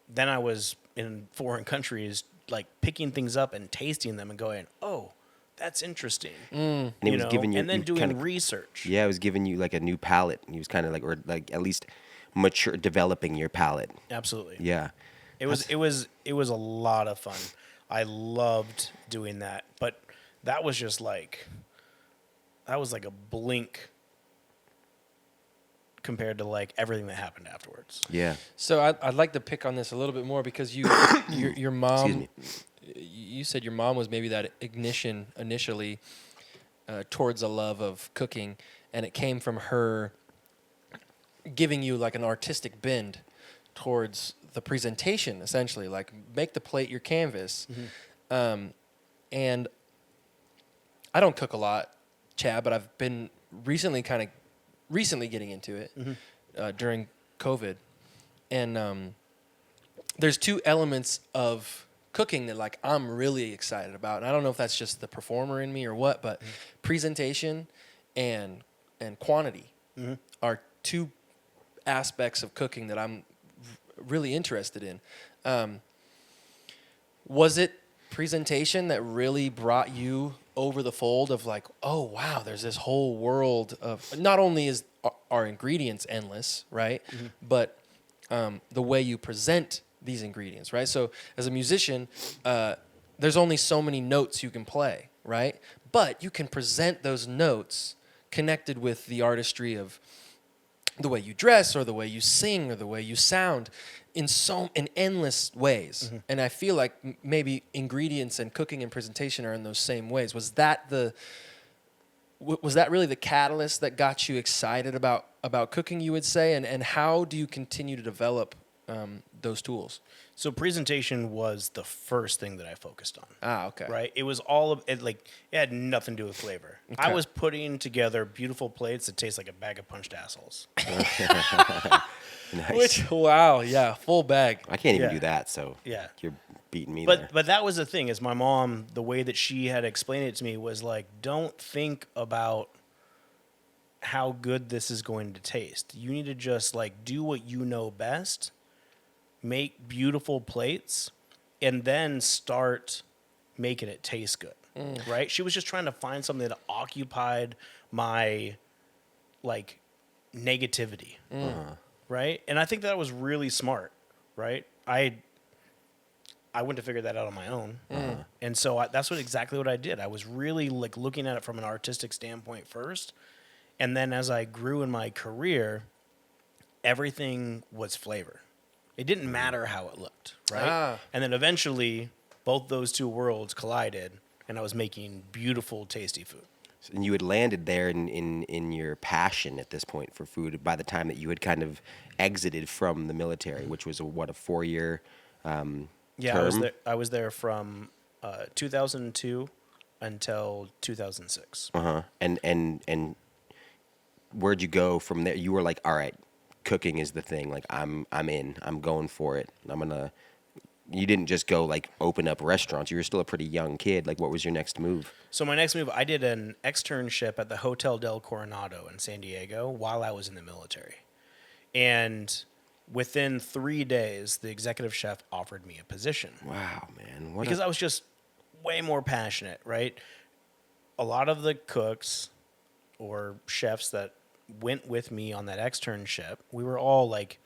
then I was in foreign countries, like picking things up and tasting them and going, oh, that's interesting. And it was giving you, and then you doing kinda- research. Yeah, it was giving you like a new palate. He was kind of like, or like at least developing your palate. Absolutely. Yeah. It was a lot of fun. I loved doing that. But that was just like a blink compared to like everything that happened afterwards. Yeah. So I'd like to pick on this a little bit more because your Excuse mom, me. you said your mom was maybe that ignition initially towards a love of cooking, and it came from her giving you like an artistic bend towards the presentation, essentially, like make the plate your canvas. And I don't cook a lot, Chad, but I've been recently getting into it during COVID. And there's two elements of cooking that like I'm really excited about. And I don't know if that's just the performer in me or what, but presentation and quantity are two aspects of cooking that I'm really interested in. Was it presentation that really brought you over the fold of like, oh wow, there's this whole world of, not only is our ingredients endless, right? But the way you present these ingredients, right? So as a musician, there's only so many notes you can play, right? But you can present those notes connected with the artistry of the way you dress or the way you sing or the way you sound in endless ways. And I feel like maybe ingredients and cooking and presentation are in those same ways. Was that really the catalyst that got you excited about cooking, you would say? And how do you continue to develop those tools? So presentation was the first thing that I focused on. Ah, okay. Right? It was all of it, like it had nothing to do with flavor. I Okay. was putting together beautiful plates that taste like a bag of punched assholes. Nice. Which, wow, yeah, full bag. I can't even Yeah. do that, so Yeah. you're beating me there. But that was the thing, is my mom, the way that she had explained it to me was like, don't think about how good this is going to taste. You need to just like do what you know best, make beautiful plates, and then start making it taste good. Right? She was just trying to find something that occupied my like negativity. Right? And I think that was really smart, right? I wouldn't have figured that out on my own. And so that's exactly what I did. I was really like looking at it from an artistic standpoint first. And then as I grew in my career, everything was flavor. It didn't matter how it looked, right? Ah. And then eventually both those two worlds collided and I was making beautiful, tasty food. And you had landed there in your passion at this point for food by the time that you had kind of exited from the military, which was a 4-year Yeah, term? I was there from 2002 until 2006. And where'd you go from there? You were like, all right, cooking is the thing. Like I'm in. I'm going for it. You didn't just go like open up restaurants. You were still a pretty young kid. Like what was your next move? So my next move, I did an externship at the Hotel del Coronado in San Diego while I was in the military. And within 3 days, the executive chef offered me a position. Wow, man. Because I was just way more passionate, right? A lot of the cooks or chefs that went with me on that externship, we were all like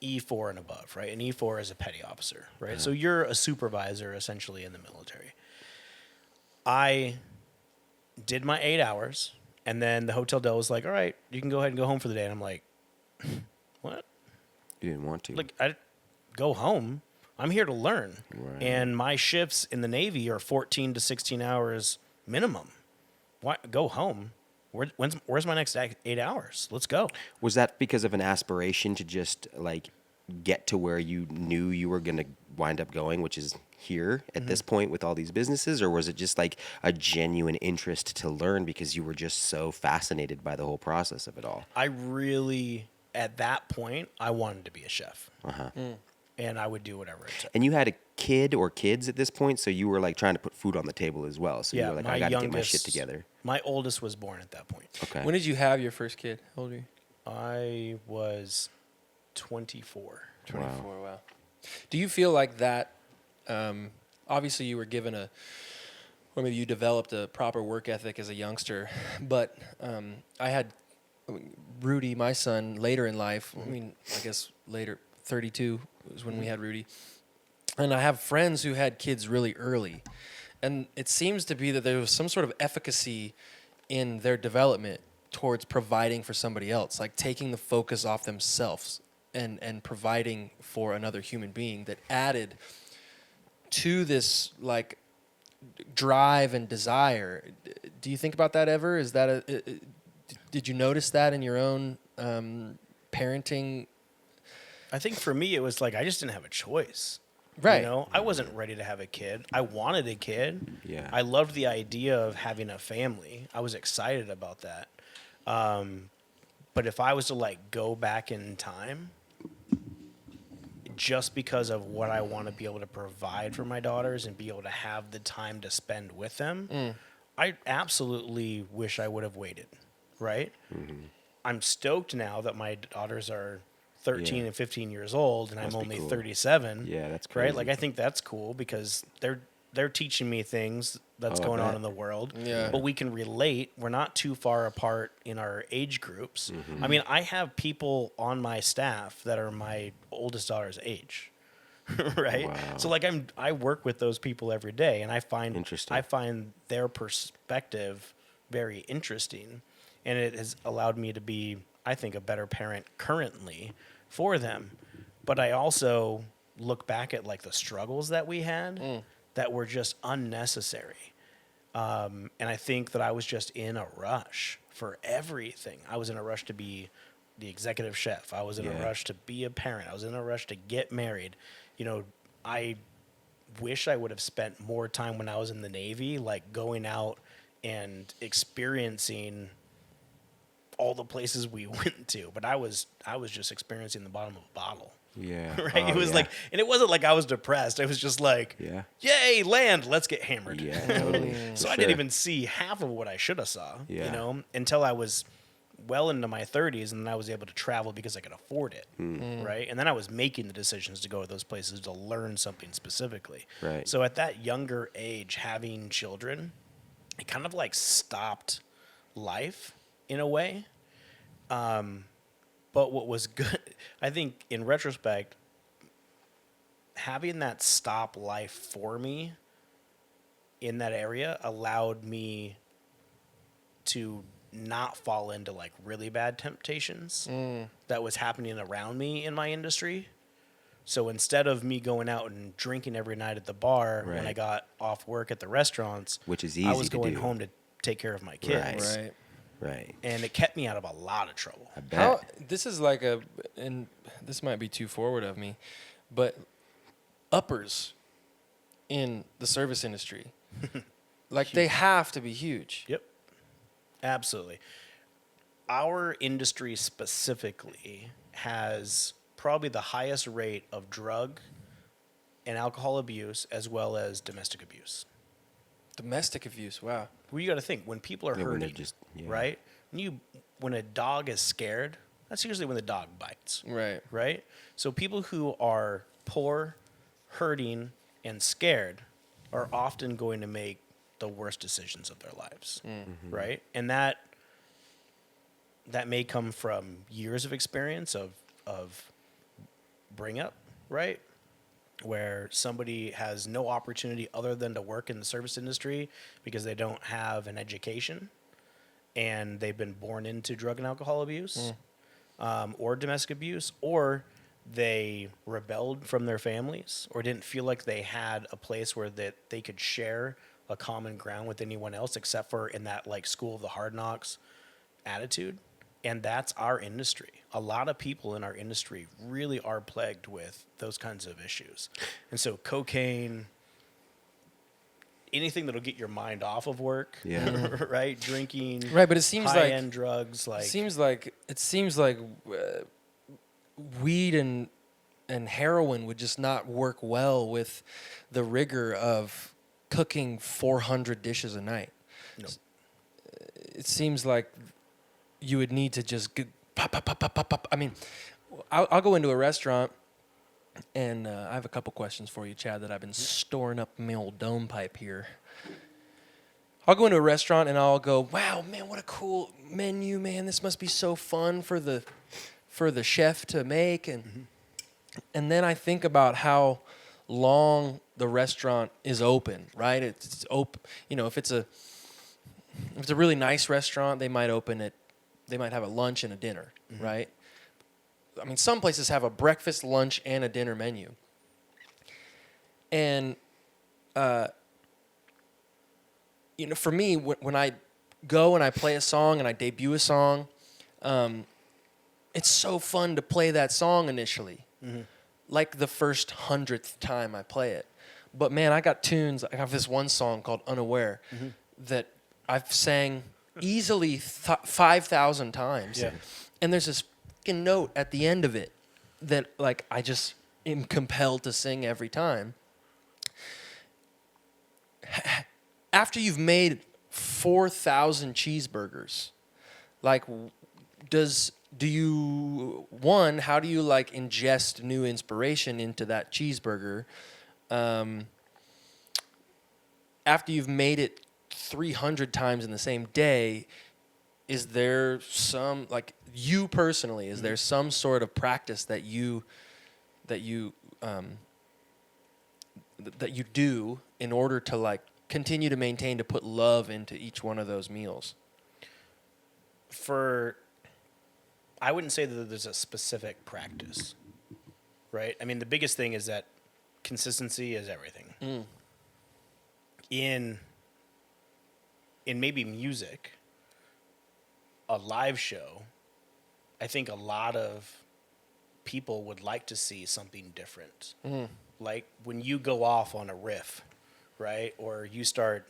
E4 and above, right? And E4 is a petty officer, right? So you're a supervisor essentially in the military. I did my 8 hours, and then the Hotel Del was like, all right, you can go ahead and go home for the day. And I'm like, what? You didn't want to. Like, I go home. I'm here to learn. Right. And my shifts in the Navy are 14 to 16 hours minimum. Why go home? Where's my next 8 hours? Let's go. Was that because of an aspiration to just like get to where you knew you were going to wind up going, which is here at this point with all these businesses? Or was it just like a genuine interest to learn because you were just so fascinated by the whole process of it all? I really, at that point, I wanted to be a chef. And I would do whatever it took. And you had kid or kids at this point, so you were like trying to put food on the table as well. So you Yeah, were like, my I got to get my youngest- shit together. My oldest was born at that point. Okay. When did you have your first kid? How old were you? I was 24. 24. Wow. Do you feel like that? Obviously, you were given or maybe you developed a proper work ethic as a youngster. But I had Rudy, my son, later in life. I mean, I guess later, 32 was when we had Rudy. And I have friends who had kids really early. And it seems to be that there was some sort of efficacy in their development towards providing for somebody else, like taking the focus off themselves and providing for another human being that added to this like drive and desire. Do you think about that ever? Is that did you notice that in your own parenting? I think for me, it was like I just didn't have a choice. Right. You know, I wasn't ready to have a kid. I wanted a kid. Yeah. I loved the idea of having a family. I was excited about that. But if I was to like go back in time, just because of what I want to be able to provide for my daughters and be able to have the time to spend with them, I absolutely wish I would have waited. Right. I'm stoked now that my daughters are 13 and 15 years old, and Must I'm be only cool. 37. Yeah, that's right. crazy. Like I think that's cool because they're teaching me things that's Oh, I going on bet. in the world. Yeah. But we can relate. We're not too far apart in our age groups. Mm-hmm. I mean, I have people on my staff that are my oldest daughter's age. Right. Wow. So like I work with those people every day, and I find Interesting. their perspective very interesting, and it has allowed me to be, I think, a better parent currently for them. But I also look back at like the struggles that we had that were just unnecessary. And I think that I was just in a rush for everything. I was in a rush to be the executive chef. I was in a rush to be a parent. I was in a rush to get married. You know, I wish I would have spent more time when I was in the Navy, like going out and experiencing all the places we went to. But I was just experiencing the bottom of a bottle. Yeah. Right. Oh, It was yeah. like, and it wasn't like I was depressed. It was just like, Yeah. yay, land, let's get hammered. Yeah, totally. So For I didn't sure. even see half of what I should have saw, Yeah. you know, until I was well into my 30s, and then I was able to travel because I could afford it, right? And then I was making the decisions to go to those places to learn something specifically. Right. So at that younger age, having children, it kind of like stopped life in a way. But what was good, I think in retrospect, having that stop life for me in that area allowed me to not fall into like really bad temptations that was happening around me in my industry. So instead of me going out and drinking every night at the bar when I Right. got off work at the restaurants, Which is I easy was to going do. home to take care of my kids. Right. Right. And it kept me out of a lot of trouble. I bet. How, this is like and this might be too forward of me, but uppers in the service industry, like they have to be huge. Yep. Absolutely. Our industry specifically has probably the highest rate of drug and alcohol abuse as well as domestic abuse. Domestic abuse. Wow. Well, you got to think when people are Yeah, when they're hurting, just- yeah. right? When a dog is scared, that's usually when the dog bites, Right. right? So people who are poor, hurting, and scared are often going to make the worst decisions of their lives, right? And that may come from years of experience of bring up, right? Where somebody has no opportunity other than to work in the service industry because they don't have an education and they've been born into drug and alcohol abuse or domestic abuse, or they rebelled from their families or didn't feel like they had a place where that they could share a common ground with anyone else except for in that like school of the hard knocks attitude. And that's our industry. A lot of people in our industry really are plagued with those kinds of issues. And so cocaine, anything that'll get your mind off of work, Yeah. right? Drinking, Right, but it seems like high-end drugs, like it seems like weed and and heroin would just not work well with the rigor of cooking 400 dishes a night. No. It seems like you would need to just pop, pop, pop, pop, pop, pop. I mean, I'll go into a restaurant, and I have a couple questions for you, Chad, that I've been storing up in my old dome pipe here. I'll go into a restaurant, and I'll go, wow, man, what a cool menu, man. This must be so fun for the chef to make. And then I think about how long the restaurant is open, right? It's open. You know, if it's a really nice restaurant, they might have a lunch and a dinner, right? I mean, some places have a breakfast, lunch, and a dinner menu. And, you know, for me, when I go and I play a song and I debut a song, it's so fun to play that song initially, like the first 100th time I play it. But man, I got tunes. I have this one song called "Unaware" that I've sang easily 5,000 times. Yeah. And there's this fucking note at the end of it that like I just am compelled to sing every time. After you've made 4,000 cheeseburgers, like how do you like ingest new inspiration into that cheeseburger? After you've made it 300 times in the same day, is there some, like you personally, is there some sort of practice that you do in order to like continue to maintain, to put love into each one of those meals? I wouldn't say that there's a specific practice, right? I mean, the biggest thing is that consistency is everything. In maybe music, a live show, I think a lot of people would like to see something different. Like when you go off on a riff, right? Or you start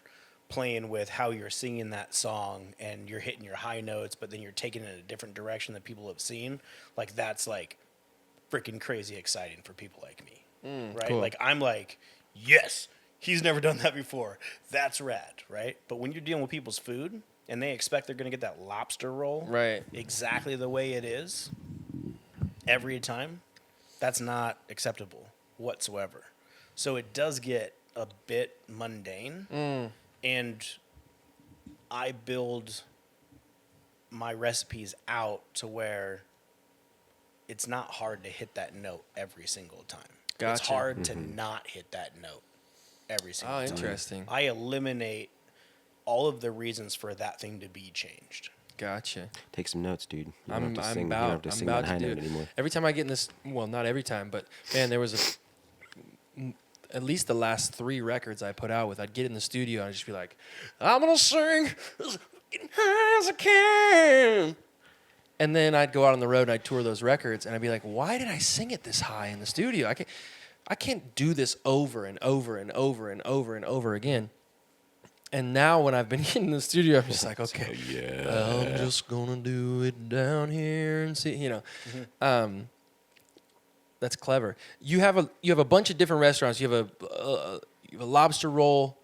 playing with how you're singing that song and you're hitting your high notes, but then you're taking it in a different direction that people have seen. Like that's like freaking crazy exciting for people like me, right? Cool. Like I'm like, yes, he's never done that before. That's rad, right? But when you're dealing with people's food and they expect they're going to get that lobster roll Right. exactly the way it is every time, that's not acceptable whatsoever. So it does get a bit mundane. And I build my recipes out to where it's not hard to hit that note every single time. Gotcha. It's hard to not hit that note every single time. Interesting. I eliminate all of the reasons for that thing to be changed. Gotcha. Take some notes, dude. You don't I'm have to sing, about you don't have to sing that high to do note it. anymore. Every time I get in this, well, not every time, but man, there was at least the last 3 records I put out with, I'd get in the studio and I'd just be like, I'm gonna sing as fucking high as I can. And then I'd go out on the road and I'd tour those records and I'd be like, why did I sing it this high in the studio? I can't do this over and over and over and over and over again. And now when I've been in the studio, I'm just like, okay, I'm just gonna do it down here and see, you know. That's clever. You have a bunch of different restaurants. You have a lobster roll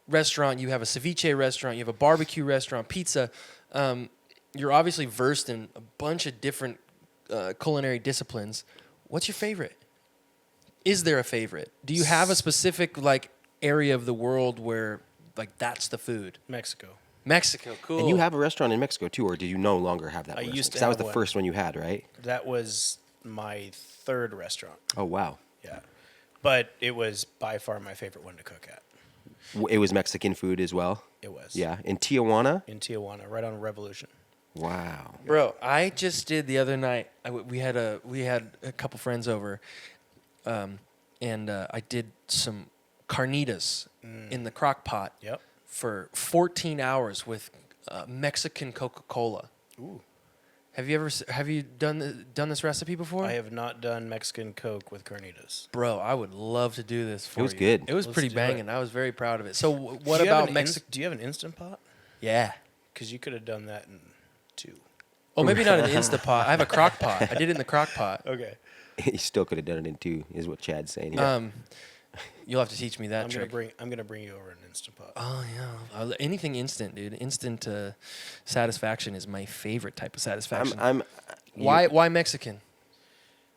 restaurant. You have a ceviche restaurant. You have a barbecue restaurant, pizza. You're obviously versed in a bunch of different culinary disciplines. What's your favorite? Is there a favorite? Do you have a specific like area of the world where like that's the food? Mexico, cool. And you have a restaurant in Mexico too, or do you no longer have that? I restaurant? used to 'Cause that was have the one. first one you had, right? That was my 3rd restaurant. Oh wow. Yeah. But it was by far my favorite one to cook at. It was Mexican food as well. It was. Yeah, in Tijuana. In Tijuana, right on Revolution. Wow. Bro, I just did the other night. We had a couple friends over, and I did some carnitas in the crock pot Yep. for 14 hours with Mexican Coca-Cola. Ooh. Have you done this recipe before? I have not done Mexican Coke with carnitas. Bro, I would love to do this for you. was good. It was Let's pretty do banging. it. I was very proud of it. So what Do you have about an Mexico? Do you have an Instant Pot? Yeah. Because you could have done that in 2. Oh, maybe not an Instapot. I have a crock pot. I did it in the crock pot. Okay. You still could have done it in 2, is what Chad's saying. Here. You'll have to teach me that I'm trick. gonna bring you over an Instant Pot. Oh yeah, anything instant, dude. Instant satisfaction is my favorite type of satisfaction. Why Mexican?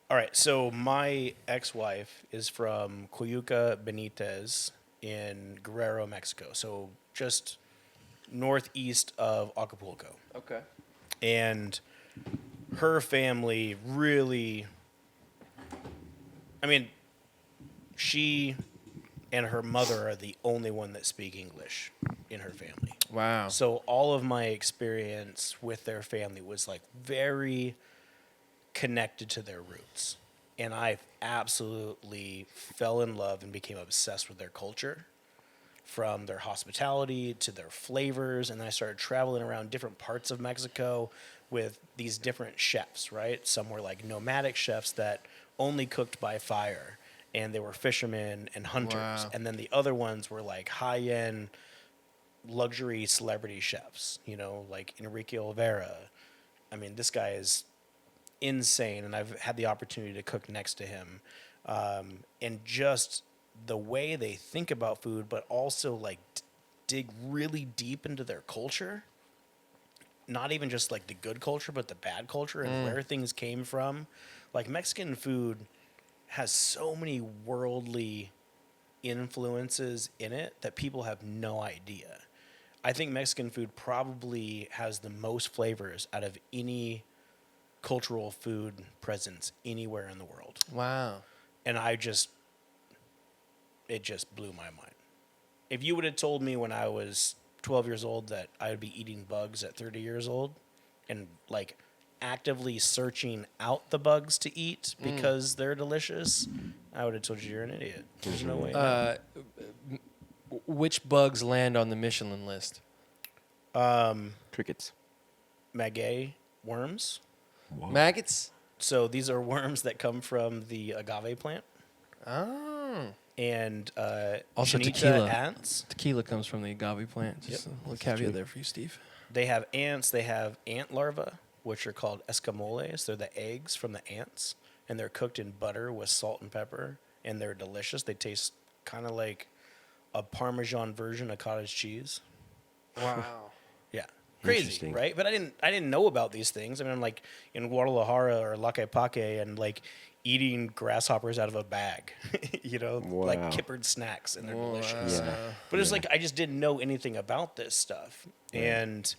All right, so my ex-wife is from Coyuca Benitez in Guerrero, Mexico. So just northeast of Acapulco. Okay. And her family really, I mean, she and her mother are the only one that speak English in her family. Wow. So all of my experience with their family was like very connected to their roots. And I absolutely fell in love and became obsessed with their culture, from their hospitality to their flavors. And then I started traveling around different parts of Mexico with these different chefs, right? Some were like nomadic chefs that only cooked by fire, and they were fishermen and hunters. Wow. And then the other ones were like high-end luxury celebrity chefs, you know, like Enrique Olvera. I mean, this guy is insane, and I've had the opportunity to cook next to him. And just the way they think about food, but also like dig really deep into their culture. Not even just like the good culture, but the bad culture and where things came from. Like Mexican food has so many worldly influences in it that people have no idea. I think Mexican food probably has the most flavors out of any cultural food presence anywhere in the world. Wow. And it just blew my mind. If you would have told me when I was 12 years old that I would be eating bugs at 30 years old and like actively searching out the bugs to eat because they're delicious, I would have told you you're an idiot. There's no way. Which bugs land on the Michelin list? Crickets. Maguey worms. Maggots? So these are worms that come from the agave plant. Oh. And Also Chinita tequila. ants. Tequila comes from the agave plant. Just a little caveat there for you, Steve. They have ants. They have ant larvae, which are called escamoles. They're the eggs from the ants, and they're cooked in butter with salt and pepper, and they're delicious. They taste kind of like a Parmesan version of cottage cheese. Wow. Yeah, crazy, Interesting. right? But I didn't know about these things. I mean, I'm like in Guadalajara or Tlaquepaque, and like eating grasshoppers out of a bag, you know, like Wow. kippered snacks, and they're delicious. Yeah. But it's like I just didn't know anything about this stuff, and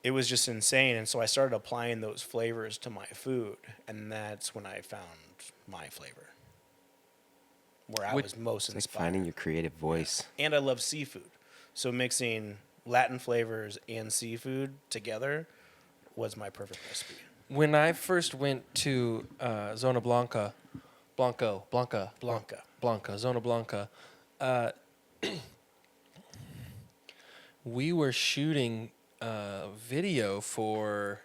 it was just insane. And so I started applying those flavors to my food, and that's when I found my flavor, where I was most It's like inspired. finding your creative voice. And I love seafood, so mixing Latin flavors and seafood together was my perfect recipe. When I first went to Zona Blanca, Zona Blanca, we were shooting a video for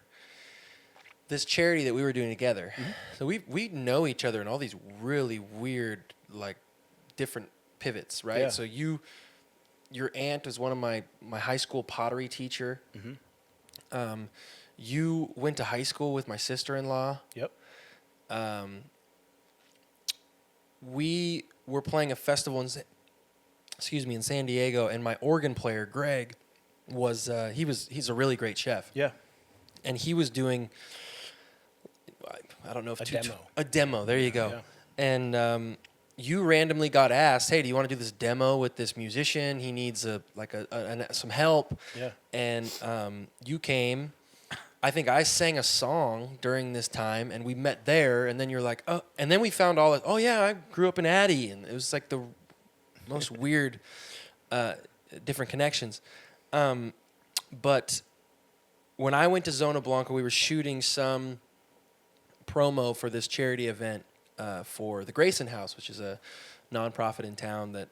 this charity that we were doing together. So we know each other in all these really weird, like, different pivots, right? Yeah. So your aunt was one of my high school pottery teacher. You went to high school with my sister-in-law. Yep. We were playing a festival in San Diego, and my organ player Greg was he's a really great chef. Yeah. And he was doing, I don't know if A demo. A demo. There you go. Yeah. And you randomly got asked, "Hey, do you want to do this demo with this musician? He needs some help." Yeah. And you came. I think I sang a song during this time, and we met there. And then you're like, "Oh," and then we found all that. Oh yeah, I grew up in Addie, and it was like the most weird, different connections. But when I went to Zona Blanca, we were shooting some promo for this charity event for the Grayson House, which is a nonprofit in town that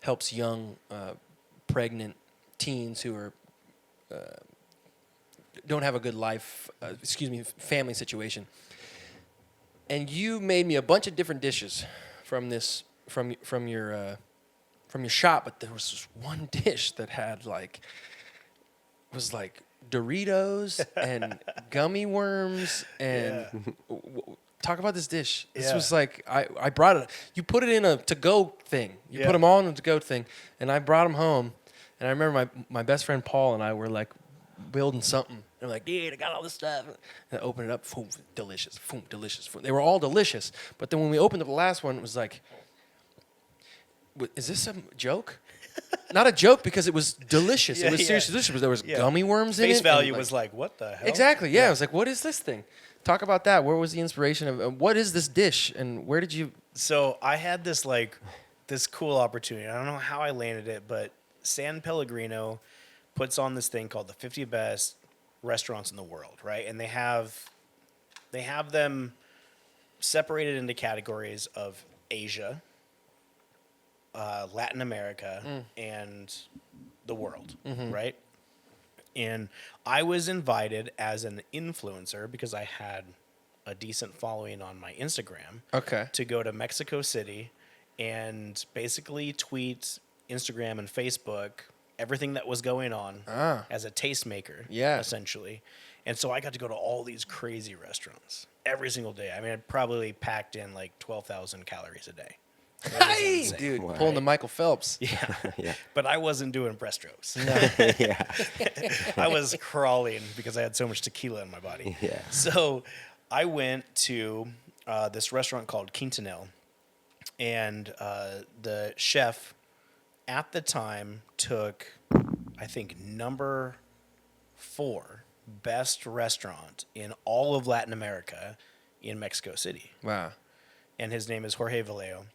helps young pregnant teens who are don't have a good family situation. And you made me a bunch of different dishes from your shop, but there was this one dish that was like Doritos and gummy worms and talk about this dish. This was like I brought it. You put it in a to-go thing. You put them all in a to-go thing, and I brought them home. And I remember my best friend Paul and I were like building something. And I'm like, dude, I got all this stuff. And I opened it up. Boom, delicious. Boom, delicious. Boom. They were all delicious. But then when we opened up the last one, it was like, is this a joke? Not a joke because it was delicious. It was seriously delicious. There was gummy worms in it. Face value was like, what the hell? Exactly. Yeah. I was like, what is this thing? Talk about that. Where was the inspiration of what is this dish and where did you? So I had this cool opportunity. I don't know how I landed it, but San Pellegrino puts on this thing called the 50 best restaurants in the world, right? And they have them separated into categories of Asia, Latin America, and the world, right? And I was invited as an influencer because I had a decent following on my Instagram to go to Mexico City and basically tweet Instagram and Facebook everything that was going on as a tastemaker, essentially. And so I got to go to all these crazy restaurants every single day. I mean, I probably packed in like 12,000 calories a day. Hey, dude, pulling the Michael Phelps. Yeah. But I wasn't doing breaststrokes. I was crawling because I had so much tequila in my body. Yeah. So I went to this restaurant called Quintanel, and the chef at the time took, I think, number 4 best restaurant in all of Latin America in Mexico City. Wow. And his name is Jorge Vallejo.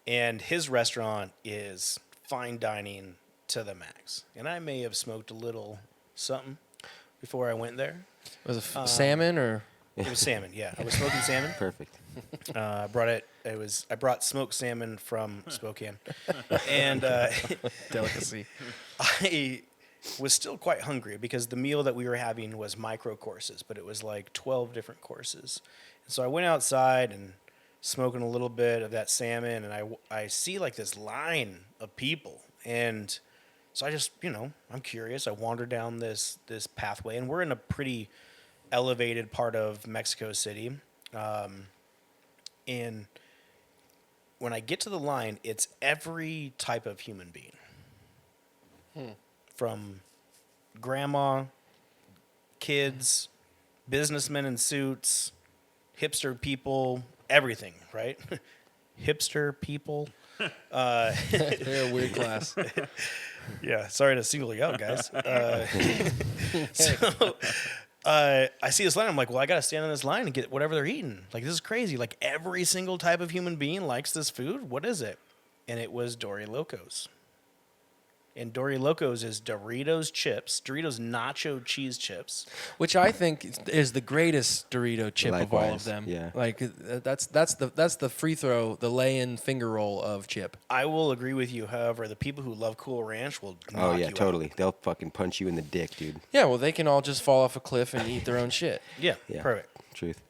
And his restaurant is fine dining to the max. And I may have smoked a little something before I went there. Was it salmon or? It was salmon, yeah. I was smoking salmon. Perfect. I brought smoked salmon from Spokane. And Delicacy. I was still quite hungry because the meal that we were having was micro courses, but it was like 12 different courses. And so I went outside and smoking a little bit of that salmon, and I see like this line of people, and so I just, I'm curious. I wander down this pathway, and we're in a pretty elevated part of Mexico City, and when I get to the line, it's every type of human being, from grandma, kids, businessmen in suits, hipster people, everything, right? Hipster people. They're a weird class. Yeah, sorry to single you out, guys. So I see this line. I'm like, well, I got to stand in this line and get whatever they're eating. Like, this is crazy. Like, every single type of human being likes this food. What is it? And it was Dory Locos. And Dory Locos is Doritos chips, Doritos nacho cheese chips. Which I think is the greatest Dorito chip of all of them. Yeah. Like that's the free throw, the lay-in finger roll of chip. I will agree with you. However, the people who love Cool Ranch will knock you totally. out. They'll fucking punch you in the dick, dude. Yeah, well, they can all just fall off a cliff and eat their own shit. Yeah, Yeah. perfect. Truth.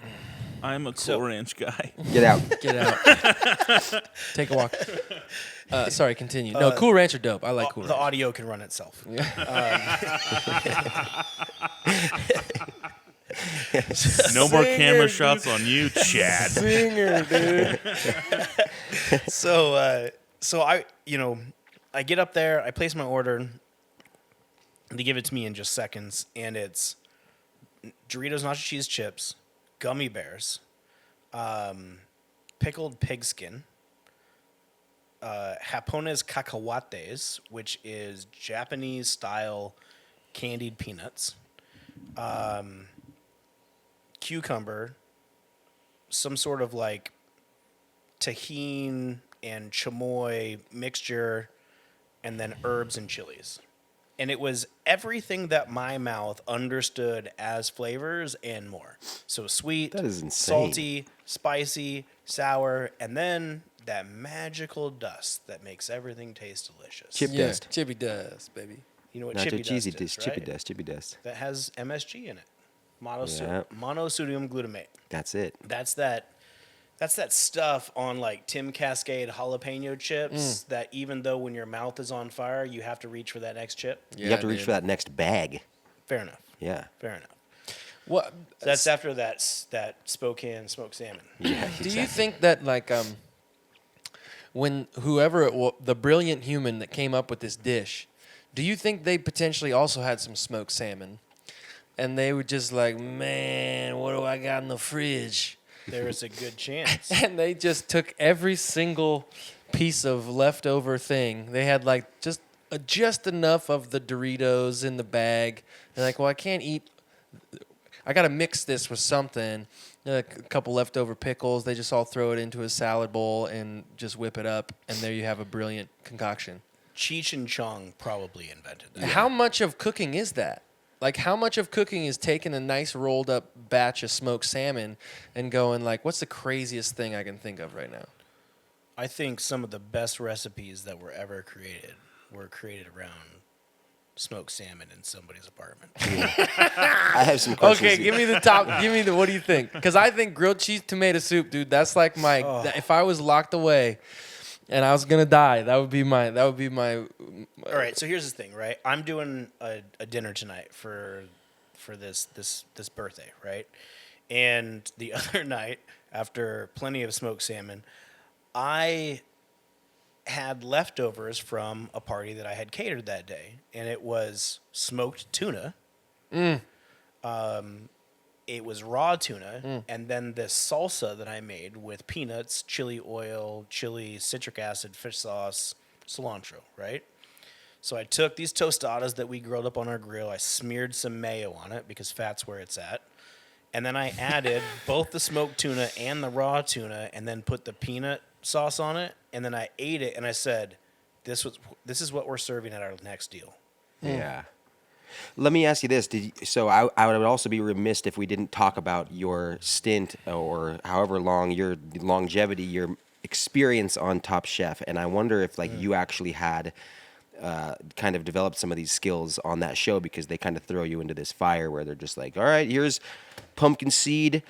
I'm a Cool Ranch guy. Get out. Get out. Take a walk. Sorry, continue. No, Cool Ranch are dope. I like Cool The Ranch. audio can run itself. No more camera shots on you, Chad. Singer, dude. So I get up there, I place my order, they give it to me in just seconds, and it's Doritos nacho cheese chips, gummy bears, pickled pigskin, japones cacahuates, which is Japanese style candied peanuts, cucumber, some sort of like tahini and chamoy mixture, and then herbs and chilies. And it was everything that my mouth understood as flavors and more. So sweet, That is insane. salty, spicy, sour, and then that magical dust that makes everything taste delicious. Chip Yeah, dust. chippy dust, baby. You know what Nacho chippy cheesy dust is, dust. Chippy right? dust. Chippy dust. That has MSG in it. Yep. Monosodium glutamate. That's it. That's that stuff on like Tim Cascade jalapeno chips that even though when your mouth is on fire, you have to reach for that next chip. You have to reach for that next bag. Fair enough. Yeah. Fair enough. What? So that's after that Spokane smoked salmon. Yeah. Do you think that like when whoever the brilliant human that came up with this dish, do you think they potentially also had some smoked salmon, and they were just like, man, what do I got in the fridge? There is a good chance. And they just took every single piece of leftover thing. They had like just enough of the Doritos in the bag. They're like, well, I can't eat. I got to mix this with something. A couple leftover pickles. They just all throw it into a salad bowl and just whip it up, and there you have a brilliant concoction. Cheech and Chong probably invented that. How much of cooking is that? Like, how much of cooking is taking a nice rolled up batch of smoked salmon and going like, what's the craziest thing I can think of right now? I think some of the best recipes that were ever created were created around smoked salmon in somebody's apartment. I have some questions. Okay, give me the top. Give me the. What do you think? Because I think grilled cheese tomato soup, dude. That's like my. If I was locked away, and I was gonna die, that would be my. All right, so here's the thing, right? I'm doing a dinner tonight for this birthday, right? And the other night, after plenty of smoked salmon, I had leftovers from a party that I had catered that day, and it was smoked tuna. It was raw tuna, and then this salsa that I made with peanuts, chili oil, chili, citric acid, fish sauce, cilantro, right? So I took these tostadas that we grilled up on our grill. I smeared some mayo on it because fat's where it's at. And then I added both the smoked tuna and the raw tuna, and then put the peanut sauce on it. And then I ate it, and I said, "This is what we're serving at our next deal." Yeah. Let me ask you this. I would also be remiss if we didn't talk about your stint or however long, your longevity, your experience on Top Chef. And I wonder if you actually had kind of developed some of these skills on that show, because they kind of throw you into this fire where they're just like, all right, here's pumpkin seed,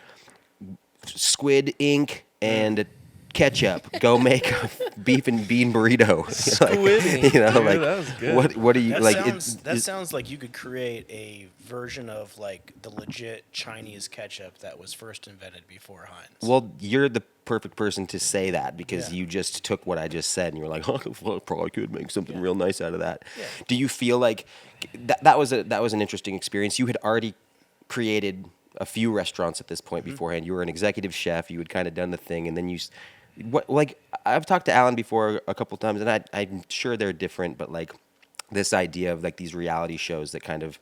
squid ink, and ketchup. Go make a beef and bean burrito. Squid ink. You know, Dude, like that was good. what do you That like? sounds like you could create a version of like the legit Chinese ketchup that was first invented before Heinz. Well, you're the perfect person to say that, because you just took what I just said and you were like, oh, well, I probably could make something real nice out of that. Yeah. Do you feel like that was an interesting experience? You had already created a few restaurants at this point beforehand. You were an executive chef. You had kind of done the thing, and then I've talked to Alan before a couple times, and I'm sure they're different, but like this idea of like these reality shows that kind of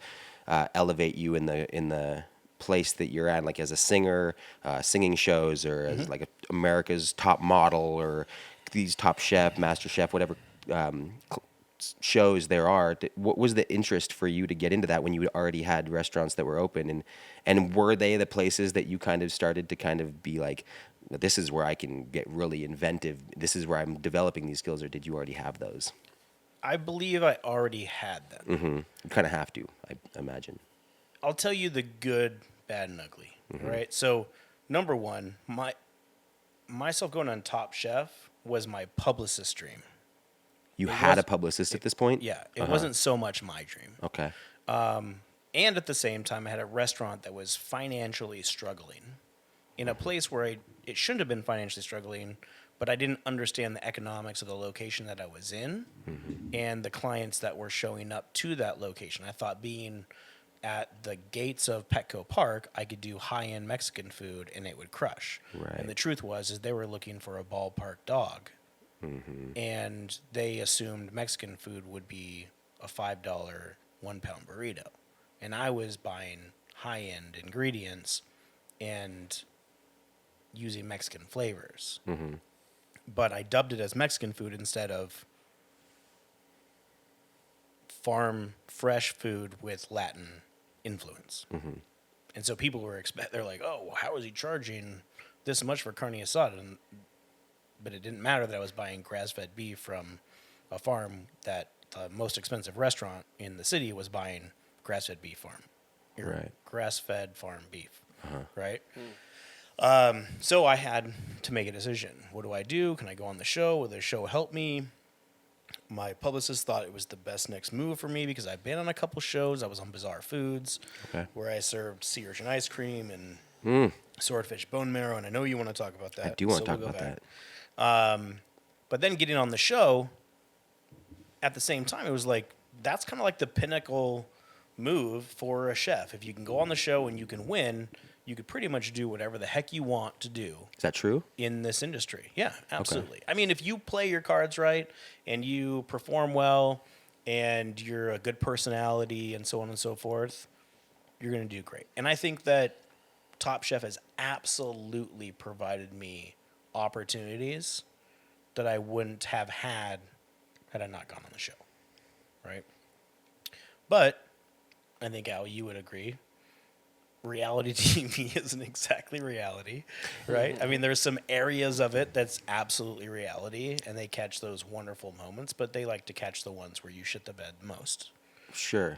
elevate you in the place that you're at, like as a singer, singing shows, or as like America's Top Model, or these Top Chef, Master Chef, whatever shows there are. What was the interest for you to get into that when you already had restaurants that were open, and were they the places that you kind of started to kind of be like, this is where I can get really inventive, this is where I'm developing these skills, or did you already have those? I believe I already had them. You kind of have to, I imagine. I'll tell you the good, bad, and ugly. Right. So, number one, myself going on Top Chef was my publicist dream. You had a publicist at this point? Yeah, it wasn't so much my dream. Okay. And at the same time, I had a restaurant that was financially struggling in a place where it shouldn't have been financially struggling, but I didn't understand the economics of the location that I was in and the clients that were showing up to that location. I thought being at the gates of Petco Park, I could do high-end Mexican food and it would crush. Right. And the truth is they were looking for a ballpark dog. And they assumed Mexican food would be a $5 1-pound burrito. And I was buying high-end ingredients and using Mexican flavors. But I dubbed it as Mexican food instead of farm fresh food with Latin influence. And so people were they're like, oh, well, how is he charging this much for carne asada? But it didn't matter that I was buying grass-fed beef from a farm that the most expensive restaurant in the city was buying grass-fed beef farm. Right. Grass-fed farm beef, right? So I had to make a decision. What do I do? Can I go on the show? Will the show help me? My publicist thought it was the best next move for me because I've been on a couple shows. I was on Bizarre Foods, where I served sea urchin ice cream and swordfish bone marrow, and I know you want to talk about that. I do want to talk about that. But then getting on the show, at the same time, it was like, that's kind of like the pinnacle move for a chef. If you can go on the show and you can win, you could pretty much do whatever the heck you want to do. Is that true? In this industry. Yeah, absolutely. Okay. I mean, if you play your cards right and you perform well and you're a good personality and so on and so forth, you're going to do great. And I think that Top Chef has absolutely provided me opportunities that I wouldn't have had I not gone on the show, right? But I think, Al, you would agree, reality TV isn't exactly reality, right? I mean, there's some areas of it that's absolutely reality, and they catch those wonderful moments, but they like to catch the ones where you shit the bed most. Sure.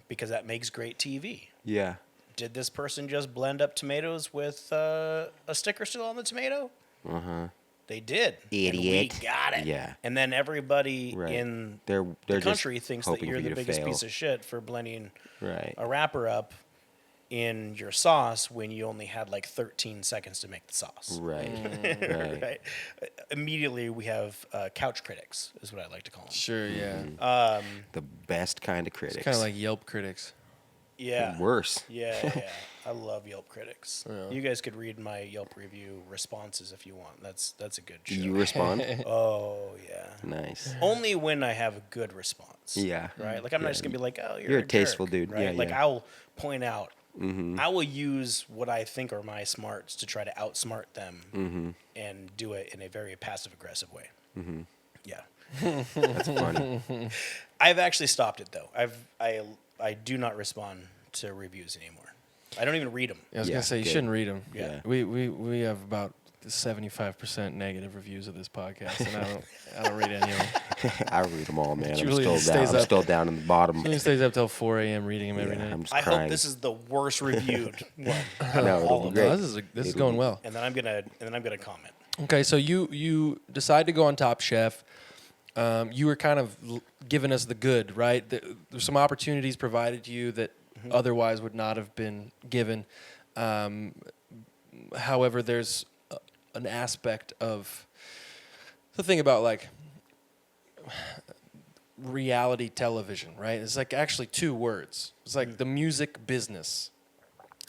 Because that makes great TV. Yeah. Did this person just blend up tomatoes with a sticker still on the tomato? Uh-huh. They did. Idiot. And we got it. Yeah. And then everybody in they're the country thinks that you're the biggest fail. piece of shit for blending a wrapper up in your sauce when you only had like 13 seconds to make the sauce. Right. Right. Immediately we have couch critics, is what I like to call them. Sure, yeah. The best kind of critics. It's kind of like Yelp critics. Yeah. Worse. Yeah. I love Yelp critics. Yeah. You guys could read my Yelp review responses if you want. That's a good show. Do you respond? Oh, yeah. Nice. Only when I have a good response. Yeah. Right? Like, I'm not just going to be like, oh, you're a tasteful jerk, dude. Right? Yeah, like, yeah. I'll point out. Mm-hmm. I will use what I think are my smarts to try to outsmart them and do it in a very passive-aggressive way. Mm-hmm. Yeah. That's funny. I've actually stopped it, though. I do not respond to reviews anymore. I don't even read them. I was gonna say you shouldn't read them. Yeah. We have about 75% negative reviews of this podcast, and I don't read any of them. I read them all, man. Julie I'm still down in the bottom. Julie stays up till 4 a.m. reading them every night. I'm just I crying. hope this is the worst reviewed one. No, it'll be great. No, this is going well. And then I'm gonna comment. Okay, so you decide to go on Top Chef. You were kind of giving us the good, right? There's some opportunities provided to you that otherwise would not have been given. However, there's an aspect of the thing about like reality television, right? It's like actually two words. It's like the music business.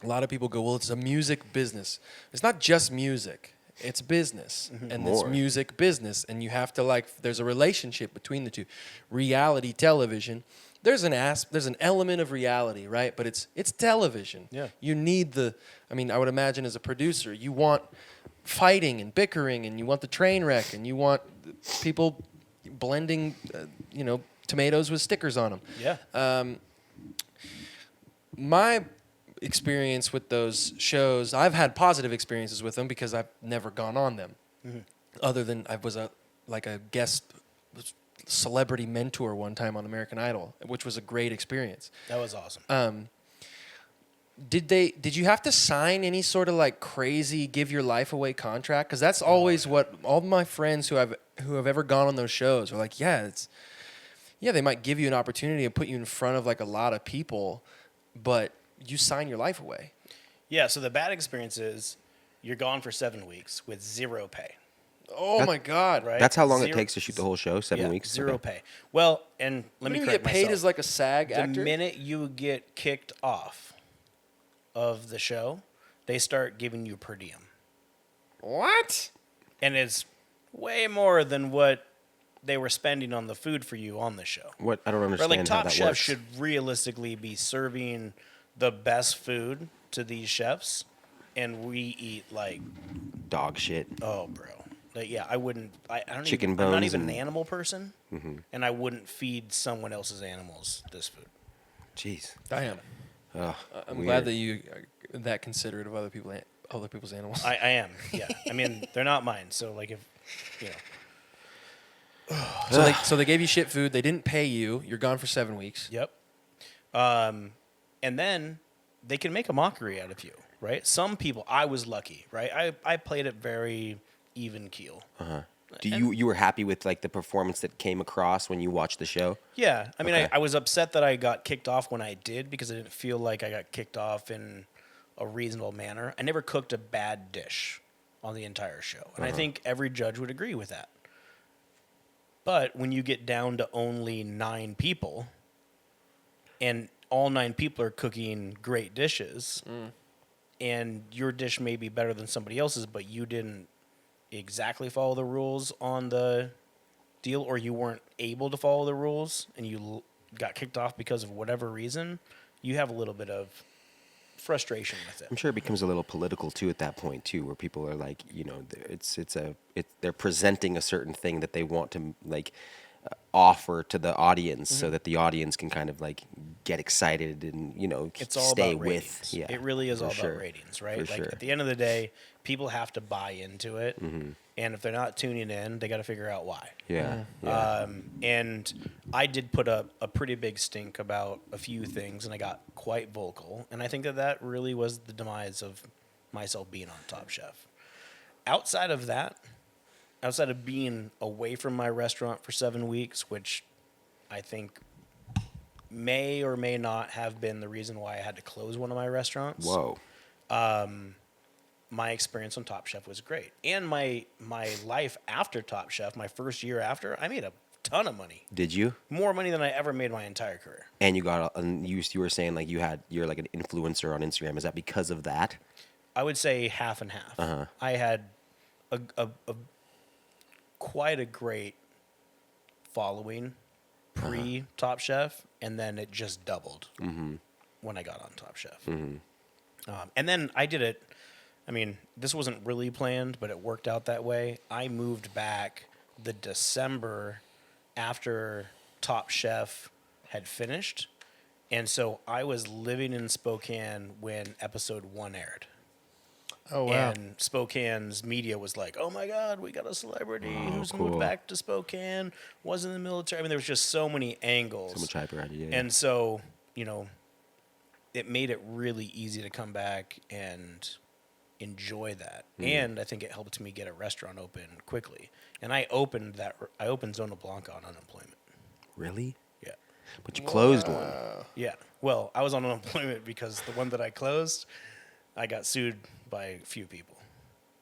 A lot of people go, well, it's a music business. It's not just music. It's business. And it's music business. And you have to there's a relationship between the two. Reality television, there's an element of reality, right? But it's television. Yeah. You need I would imagine as a producer, you want fighting and bickering, and you want the train wreck, and you want people blending, tomatoes with stickers on them. Yeah. My experience with those shows, I've had positive experiences with them because I've never gone on them. Other than I was a guest celebrity mentor one time on American Idol, which was a great experience. That was awesome. Did you have to sign any sort of crazy give your life away contract? Because that's always what all my friends who have ever gone on those shows are like. They might give you an opportunity and put you in front of a lot of people, but you sign your life away. Yeah. So the bad experience is you're gone for 7 weeks with zero pay. Oh my God! Right. That's how long it takes to shoot the whole show. 7 weeks. Zero pay. Well, and let me correct myself. You get paid as a SAG actor. The minute you get kicked off of the show, they start giving you per diem. What? And it's way more than what they were spending on the food for you on the show. What? I don't understand how Top that Chef works. should realistically be serving the best food to these chefs, and we eat dog shit. Oh, bro. I wouldn't. I don't Chicken even, I'm not bones even and- an animal person, and I wouldn't feed someone else's animals this food. Jeez. I am. I'm glad that you are that considerate of other people's animals. I am. Yeah. I mean, they're not mine. So So they gave you shit food. They didn't pay you. You're gone for 7 weeks. Yep. And then they can make a mockery out of you, right? Some people, I was lucky, right? I played it very even keel. Do you were happy with like the performance that came across when you watched the show? Yeah, I mean, Okay. I was upset that I got kicked off when I did because I didn't feel like I got kicked off in a reasonable manner. I never cooked a bad dish on the entire show, and I think every judge would agree with that. But when you get down to only 9 people, and all 9 people are cooking great dishes, and your dish may be better than somebody else's, but you didn't exactly follow the rules on the deal, or you weren't able to follow the rules, and you got kicked off because of whatever reason, you have a little bit of frustration with it. I'm sure it becomes a little political too at that point too, where people are like, they're presenting a certain thing that they want to like offer to the audience, so that the audience can kind of like get excited and It's all stay about with. ratings. Yeah, It really is for all sure. about ratings, right? For Like sure. at the end of the day, people have to buy into it, and if they're not tuning in, they got to figure out why. Yeah, yeah. And I did put up a pretty big stink about a few things, and I got quite vocal. And I think that really was the demise of myself being on Top Chef. Outside of that, outside of being away from my restaurant for 7 weeks, which I think may or may not have been the reason why I had to close one of my restaurants. Whoa. My experience on Top Chef was great. And my life after Top Chef, my first year after, I made a ton of money. Did you? More money than I ever made my entire career. And you were saying like you're like an influencer on Instagram. Is that because of that? I would say half and half. I had a quite a great following pre Top Chef, and then it just doubled when I got on Top Chef. And then I did it. I mean, this wasn't really planned, but it worked out that way. I moved back the December after Top Chef had finished, and so I was living in Spokane when episode 1 aired. Oh, wow. And Spokane's media was like, "Oh my God, we got a celebrity who's cool. moved back to Spokane, was in the military." I mean, there was just so many angles. So much hype around it. Yeah. And so, it made it really easy to come back and enjoy that. And I think it helped me get a restaurant open quickly. And I opened Zona Blanca on unemployment. Really? Yeah. But you closed one. Yeah. Well, I was on unemployment because the one that I closed, I got sued by a few people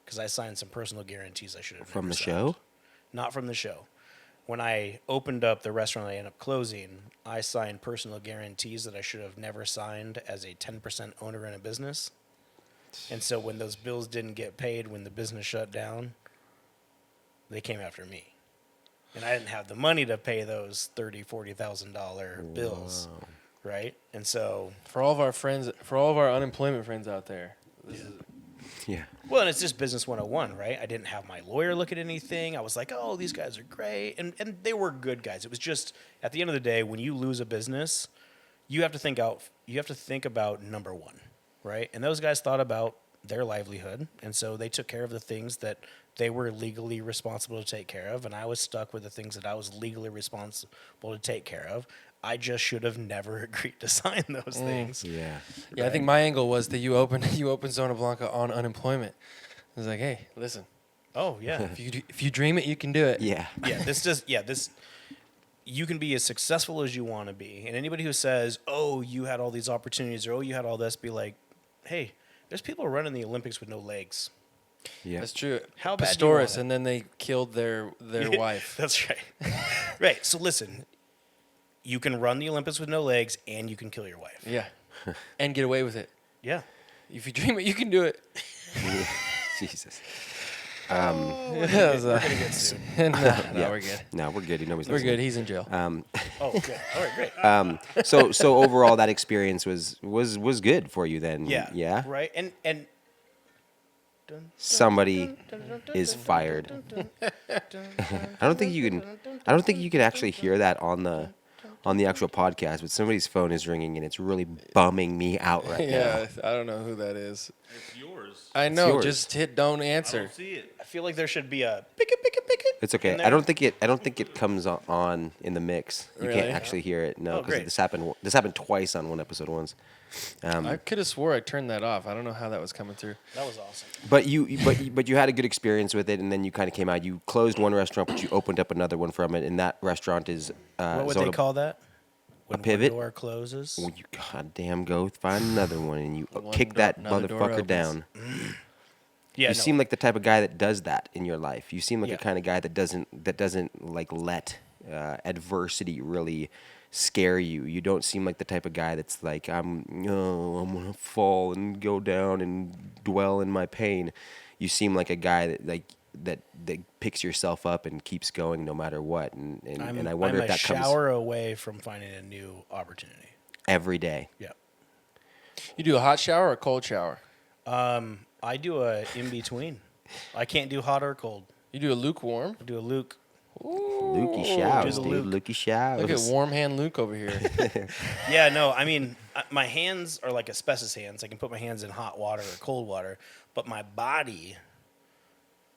because I signed some personal guarantees I should have From never the signed. show? Not from the show. When I opened up the restaurant I ended up closing, I signed personal guarantees that I should have never signed as a 10% owner in a business. And so when those bills didn't get paid, when the business shut down, they came after me. And I didn't have the money to pay those $30,000, $40,000 bills, right? And so, For all of our friends, for all of our unemployment friends out there, Yeah. well, and it's just business 101, right? I didn't have my lawyer look at anything. I was like, oh, these guys are great. And they were good guys. It was just, at the end of the day, when you lose a business, you have to think about number one, right? And those guys thought about their livelihood. And so they took care of the things that they were legally responsible to take care of. And I was stuck with the things that I was legally responsible to take care of. I just should have never agreed to sign those things. Yeah. yeah, I think my angle was that you opened Zona Blanca on unemployment. I was like, hey, listen, Oh, yeah. if you dream it, you can do it. Yeah. This you can be as successful as you want to be. And anybody who says, oh, you had all these opportunities or, oh, you had all this, be like, hey, there's people running the Olympics with no legs. Yeah. That's true. How bad do you want Pistorius, it? and then they killed their wife. That's right. Right. So listen, you can run the Olympics with no legs and you can kill your wife. Yeah, and get away with it. Yeah. If you dream it, you can do it. Jesus. Yeah, We're gonna get sued. no, we're good. No, we're good. Nobody's We're good. listening. He's in jail. Oh, good. All right, great. So overall, that experience was good for you then. Yeah. Yeah. Right. And Somebody is fired. I don't think you can actually hear that on the actual podcast, but somebody's phone is ringing and it's really bumming me out right yeah, I don't know who that is. It's yours. I know. yours. Just hit don't I answer. don't see it. I feel like there should be a pick it. It's okay. in I there. don't think it comes on in the mix. You Really? can't actually hear it. No, Oh, because great. this happened twice on one episode once. I could have swore I turned that off. I don't know how that was coming through. That was awesome. But you had a good experience with it, and then you kind of came out. You closed one restaurant, but you opened up another one from it, and that restaurant is What would they call that? When pivot? one door closes. Well, you goddamn go find another one, and you One kick door- that another door motherfucker opens. down. Yeah, You seem like the type of guy that does that in your life. You seem like Yeah. a kind of guy that doesn't like let adversity really scare you. You don't seem like the type of guy that's like I'm gonna fall and go down and dwell in my pain. You seem like a guy that picks yourself up and keeps going no matter what. And I wonder I'm if that a comes shower away from finding a new opportunity. every day. Yeah. You do a hot shower or a cold shower? I do a in between. I can't do hot or cold. You do a lukewarm? I do a Luke. Lukey showers, the dude. Luke. Lukey showers. Look at warm hand Luke over here. Yeah, no, I mean, my hands are like asbestos hands. I can put my hands in hot water or cold water, but my body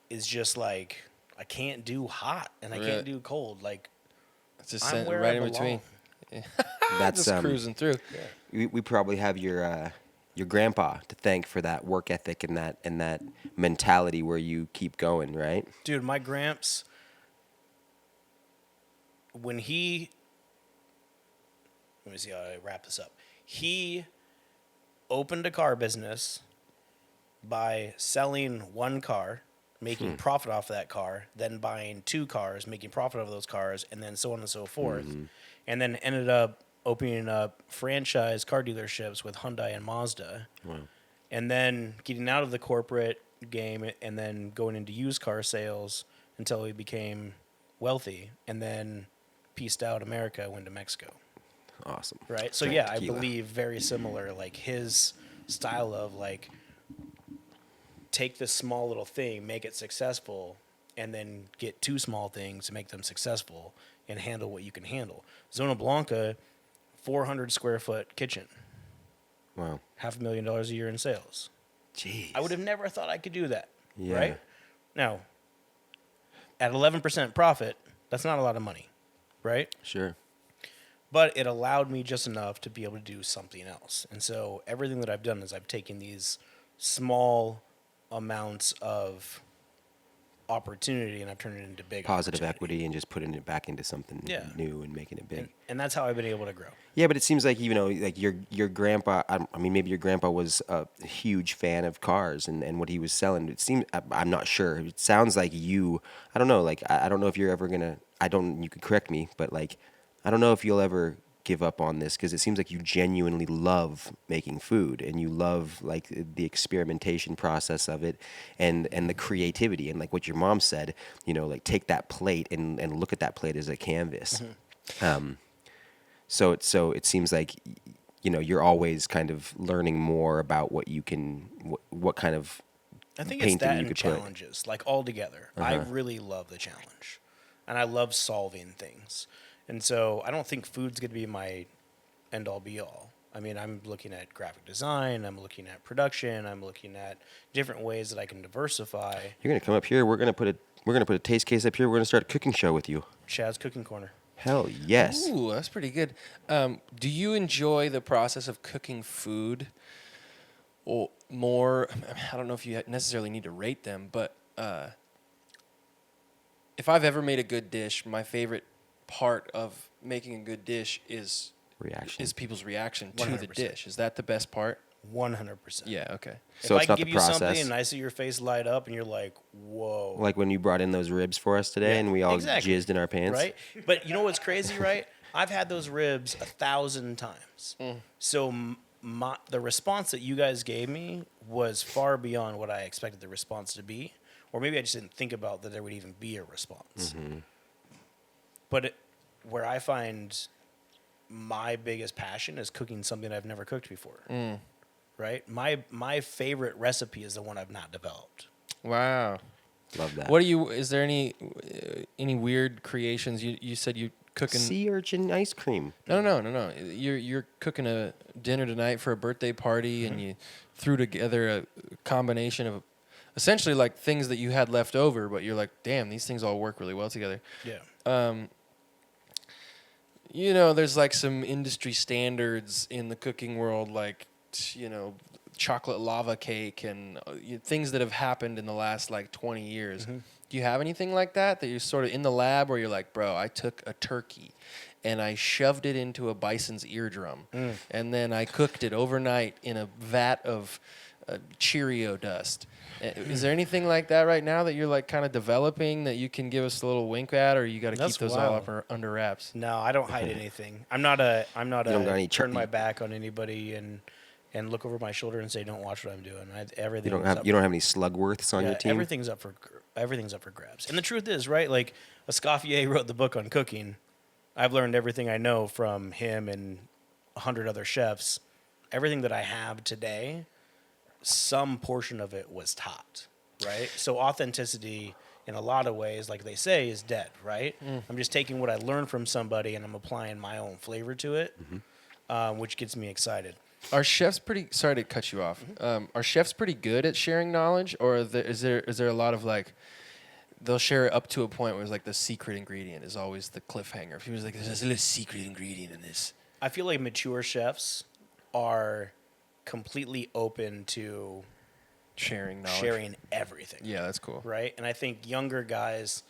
is just like, I can't do hot and I Really? can't do cold. Like, It's just I'm sent where right I in between. belong. That's Just cruising through. we probably have your grandpa to thank for that work ethic and that mentality where you keep going, right? Dude, my gramps, when he, let me see how I wrap this up. He opened a car business by selling one car, making profit off of that car, then buying two cars, making profit off of those cars, and then so on and so forth. And then ended up opening up franchise car dealerships with Hyundai and Mazda. And then getting out of the corporate game and then going into used car sales until he became wealthy, and then pieced out America, went to Mexico. Awesome. Right. So Drank yeah, I tequila. believe very similar, like his style of like take this small little thing, make it successful, and then get two small things to make them successful and handle what you can handle. Zona Blanca, 400 square foot kitchen, Wow. $500,000 a year in sales. Jeez. I would have never thought I could do that. Yeah. Right? Now, at 11% profit, that's not a lot of money, right? Sure. But it allowed me just enough to be able to do something else. And so everything that I've done is I've taken these small amounts of opportunity and I've turned it into big Positive opportunity. equity and just putting it back into something Yeah. new and making it big. And that's how I've been able to grow. Yeah, but it seems like, like your grandpa, I mean, maybe your grandpa was a huge fan of cars and what he was selling. It seems, I'm not sure. It sounds like I don't know, like, I don't know if you're ever going to, you could correct me, but like, I don't know if you'll ever give up on this because it seems like you genuinely love making food and you love like the experimentation process of it and the creativity and like what your mom said, like take that plate and look at that plate as a canvas. So it seems like you're always kind of learning more about what you can what kind of I think it's painting that you and could put. challenges, like all together. I really love the challenge, and I love solving things. And so I don't think food's going to be my end-all, be-all. I mean, I'm looking at graphic design, I'm looking at production, I'm looking at different ways that I can diversify. You're gonna come up here. We're gonna put a taste case up here. We're gonna start a cooking show with you. Chad's Cooking Corner. Hell yes. Ooh, that's pretty good. Do you enjoy the process of cooking food or more? I don't know if you necessarily need to rate them, but if I've ever made a good dish, my favorite part of making a good dish is people's reaction to the 100%. dish. Is that the best part? 100%. Yeah, okay. So if it's I not give the you something process. and I see your face light up and you're like, whoa. Like when you brought in those ribs for us today Yeah, and we all exactly. jizzed in our pants. Right? But you know what's crazy, right? I've had those ribs 1,000 times. So the response that you guys gave me was far beyond what I expected the response to be. Or maybe I just didn't think about that there would even be a response. But where I find my biggest passion is cooking something I've never cooked before. Right? My favorite recipe is the one I've not developed. Wow. Love that. Is there any weird creations? You said you cooking Sea urchin ice cream. No. You're cooking a dinner tonight for a birthday party, and you threw together a combination of essentially like things that you had left over, but you're like, damn, these things all work really well together. Yeah. You know, there's like some industry standards in the cooking world, like, you know, chocolate lava cake and things that have happened in the last like 20 years. Mm-hmm. Do you have anything like that you're sort of in the lab where you're like, bro, I took a turkey and I shoved it into a bison's eardrum and then I cooked it overnight in a vat of Cheerio dust? Is there anything like that right now that you're like kind of developing that you can give us a little wink at, or you got to keep That's those all wild. up under wraps? No, I don't hide anything. I'm not a don't got any turn my back on anybody and look over my shoulder and say, don't watch what I'm doing. Everything. You don't have any Slugworths on your team? Everything's up for grabs. And the truth is, right? Like Escoffier wrote the book on cooking. I've learned everything I know from him and 100 other chefs. Everything that I have today, some portion of it was taught, right? So authenticity, in a lot of ways, like they say, is dead, right? I'm just taking what I learned from somebody and I'm applying my own flavor to it, which gets me excited. Are chefs pretty? Sorry to cut you off. Are chefs pretty good at sharing knowledge, or is there a lot of like they'll share it up to a point where it's like the secret ingredient is always the cliffhanger? People's like, there's a little secret ingredient in this. I feel like mature chefs are completely open to Sharing knowledge. sharing everything. Yeah, that's cool. Right? And I think younger guys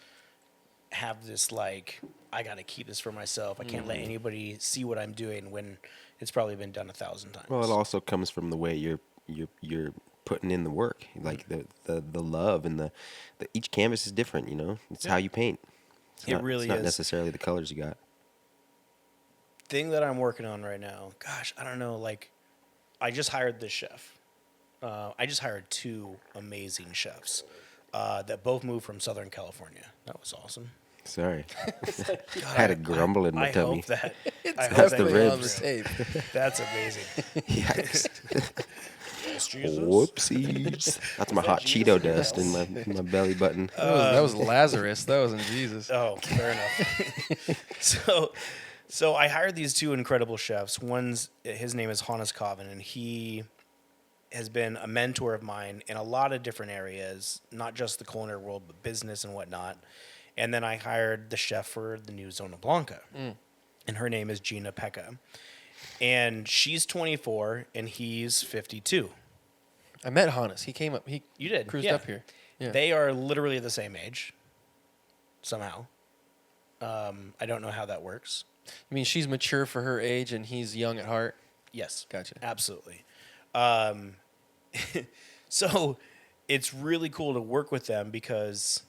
have this like, I got to keep this for myself. I can't let anybody see what I'm doing when it's probably been done 1,000 times. Well, it also comes from the way you're putting in the work, like the love and the each canvas is different. You know, it's how you paint. It's not is. necessarily the colors you got. Thing that I'm working on right now, gosh, I don't know. Like, I just hired this chef. I just hired 2 amazing chefs that both moved from Southern California. That was awesome. Sorry, I had a grumble in my I tummy. hope that. That's the Definitely on ribs. the tape. That's amazing. Yikes. Jesus. Whoopsies. That's my hot Cheeto dust in my belly button. That was Lazarus. That wasn't Jesus. Oh, fair enough. So I hired these 2 incredible chefs. His name is Hannes Coven, and he has been a mentor of mine in a lot of different areas, not just the culinary world, but business and whatnot. And then I hired the chef for the new Zona Blanca, and her name is Gina Pekka. And she's 24, and he's 52. I met Hannes. He came up. He You did, cruised yeah. up here. Yeah. They are literally the same age, somehow. I don't know how that works. I mean, she's mature for her age, and he's young at heart. Yes. Gotcha. Absolutely. So it's really cool to work with them because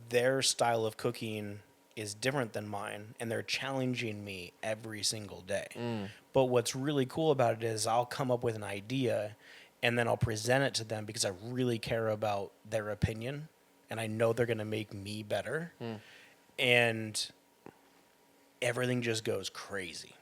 their style of cooking is different than mine, and they're challenging me every single day. But what's really cool about it is I'll come up with an idea, and then I'll present it to them because I really care about their opinion, and I know they're going to make me better. And everything just goes crazy.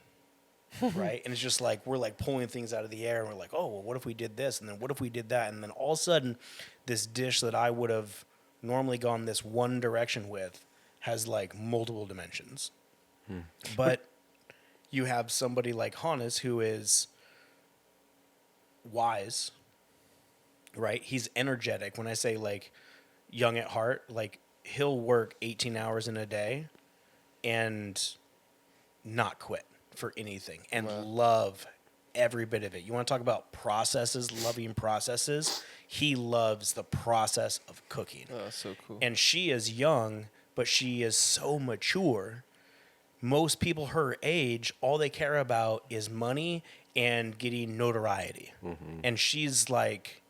Right? And it's just like we're like pulling things out of the air and we're like, oh, well, what if we did this? And then what if we did that? And then all of a sudden, this dish that I would have normally gone this one direction with has like multiple dimensions. But you have somebody like Hannes who is wise, right? He's energetic. When I say like young at heart, like he'll work 18 hours in a day and not quit for anything and love every bit of it. You want to talk about processes, loving processes? He loves the process of cooking. Oh, that's so cool. And she is young, but she is so mature. Most people her age, all they care about is money and getting notoriety. And she's like,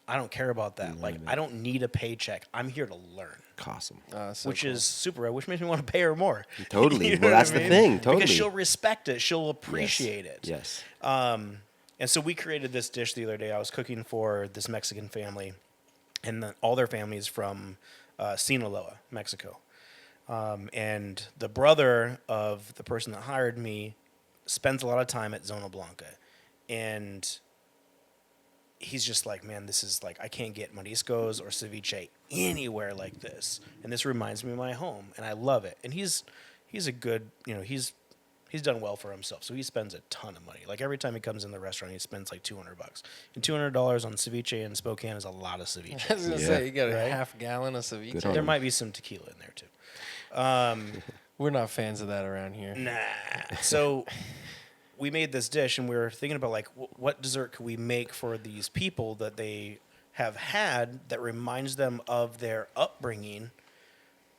I don't care about that. Like, I don't need a paycheck. I'm here to learn. Awesome. So Which cool. is super, which makes me want to pay her more. Totally. You know Well, what that's I the mean? thing. Totally. Because she'll respect it. She'll appreciate it. Yes. And so we created this dish the other day. I was cooking for this Mexican family, and all their family is from Sinaloa, Mexico. And the brother of the person that hired me spends a lot of time at Zona Blanca. And he's just like, man, this is like, I can't get mariscos or ceviche anywhere like this. And this reminds me of my home, and I love it. And he's a good, he's He's done well for himself, so he spends a ton of money. Like every time he comes in the restaurant, he spends like $200, and $200 on ceviche in Spokane is a lot of ceviche. I was gonna Yeah. say you got a Right? half gallon of ceviche. Good on There him. might be some tequila in there too. We're not fans of that around here. Nah. So we made this dish, and we were thinking about like what dessert could we make for these people that they have had that reminds them of their upbringing,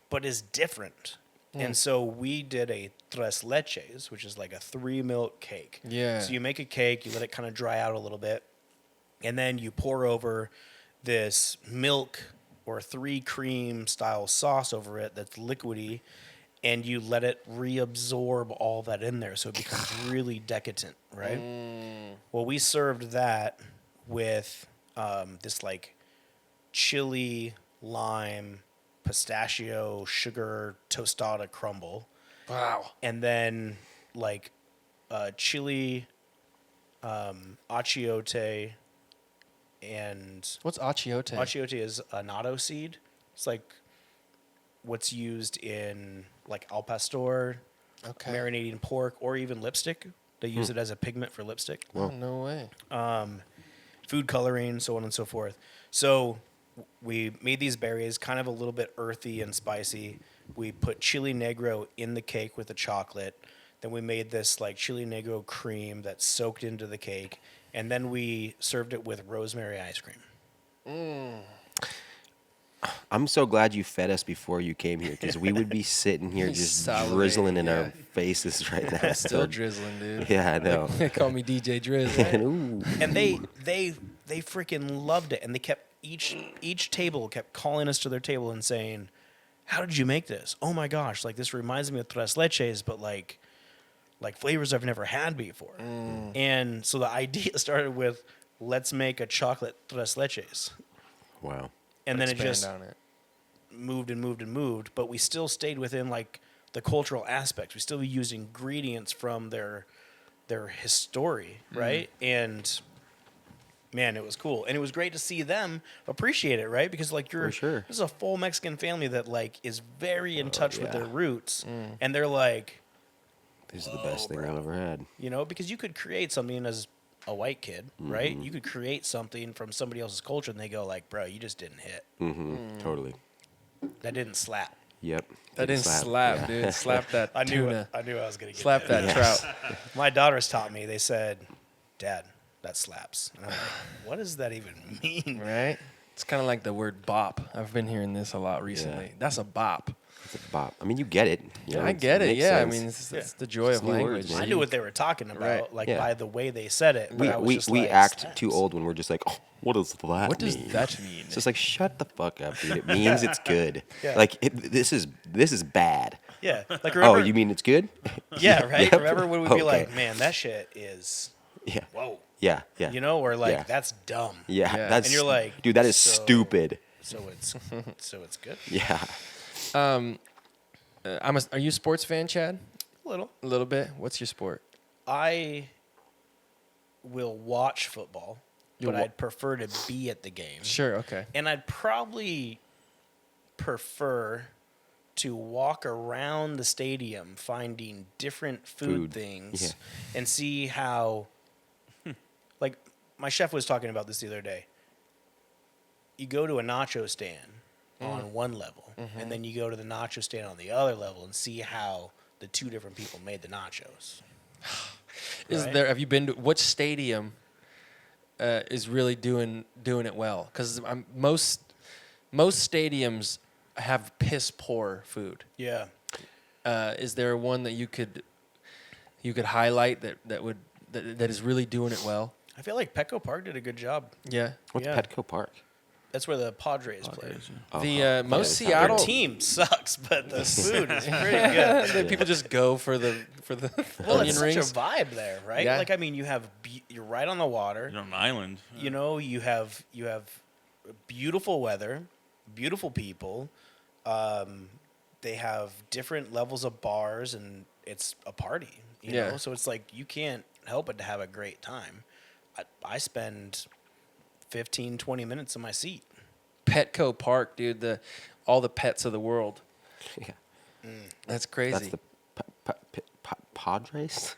but is different. And so we did a tres leches, which is like a 3 milk cake. Yeah. So you make a cake, you let it kind of dry out a little bit, and then you pour over this milk or 3 cream style sauce over it that's liquidy, and you let it reabsorb all that in there, so it becomes really decadent, right? Well, we served that with this like chili, lime, pistachio, sugar, tostada crumble, Wow. and then like chili, achiote, and What's achiote? achiote is a natto seed. It's like what's used in like al pastor, Okay. marinating pork, or even lipstick. They use it as a pigment for lipstick. Oh, no way. Food coloring, so on and so forth. So we made these berries kind of a little bit earthy and spicy. We put chili negro in the cake with the chocolate. Then we made this like chili negro cream that soaked into the cake. And then we served it with rosemary ice cream. I'm so glad you fed us before you came here, because we would be sitting here just Salivating, drizzling in yeah. our faces right now. Still drizzling, dude. Yeah, I know. They call me DJ Drizz. Ooh. And they freaking loved it. And they kept each table kept calling us to their table and saying, "How did you make this? Oh my gosh, like this reminds me of tres leches, but like flavors I've never had before." And so the idea started with, let's make a chocolate tres leches. Wow. And then it Expand just on it. moved and moved and moved, but we still stayed within like the cultural aspects. We still used ingredients from their history, right? And man, it was cool. And it was great to see them appreciate it, right? Because like For sure. this is a full Mexican family that like is very in touch with yeah. their roots. And they're like, This is the best thing I've ever had. you know, because you could create something as a white kid, right? You could create something from somebody else's culture and they go like, bro, you just didn't hit. Totally. That didn't slap. Yep. That didn't slap, Yeah. dude. Slap that I knew tuna. I was gonna get Slap that trout. My daughters taught me. They said, "Dad, that slaps." And I'm like, "What does that even mean?" Right? It's kind of like the word bop. I've been hearing this a lot recently. Yeah. That's a bop. It's a bop. I mean, you get it. You know, I get it. makes Yeah. sense. I mean, it's Yeah. the joy It's of new words, language. man. I knew what they were talking about, Right. like Yeah. by the way they said it. But I was we just we like, act "Snaps." too old when we're just like, oh, what does that What does mean? that mean? It's just like, shut the fuck up, dude. It means it's good. Yeah. Like this is bad. Yeah, like Oh, remember? you mean it's good? yeah, right. Yep. Remember when we'd be Okay. like, "Man, that shit is Yeah. whoa," Yeah. Yeah. you know, or like Yeah. that's dumb. Yeah. Yeah. That's And you're like, dude, that is so- stupid. So it's good. Yeah. Are you a sports fan, Chad? A little. A little bit. What's your sport? I will watch football, You'll but wa- I'd prefer to be at the game. Sure. Okay. And I'd probably prefer to walk around the stadium finding different food Food. things Yeah. and see how, like, my chef was talking about this the other day. You go to a nacho stand on one level, and then you go to the nacho stand on the other level and see how the two different people made the nachos. Is Right. there? Have you been to which stadium is really doing it well? Because most stadiums have piss poor food. Yeah. Is there one that you could highlight that is really doing it well? I feel like Petco Park did a good job. Yeah. What's Yeah. Petco Park? That's where the Padres play. Oh, The most yeah, Their Seattle team sucks, but the food is pretty good. the people just go for the Well, onion it's rings. such a vibe there, right? Yeah. Like, I mean, you're right on the water. You're on an island. You know, you have beautiful weather, beautiful people. They have different levels of bars, and it's a party. You Yeah. know, so it's like you can't help but to have a great time. I spend 15, 20 minutes in my seat. Petco Park, dude. All the pets of the world. Yeah. That's crazy. That's the Padres?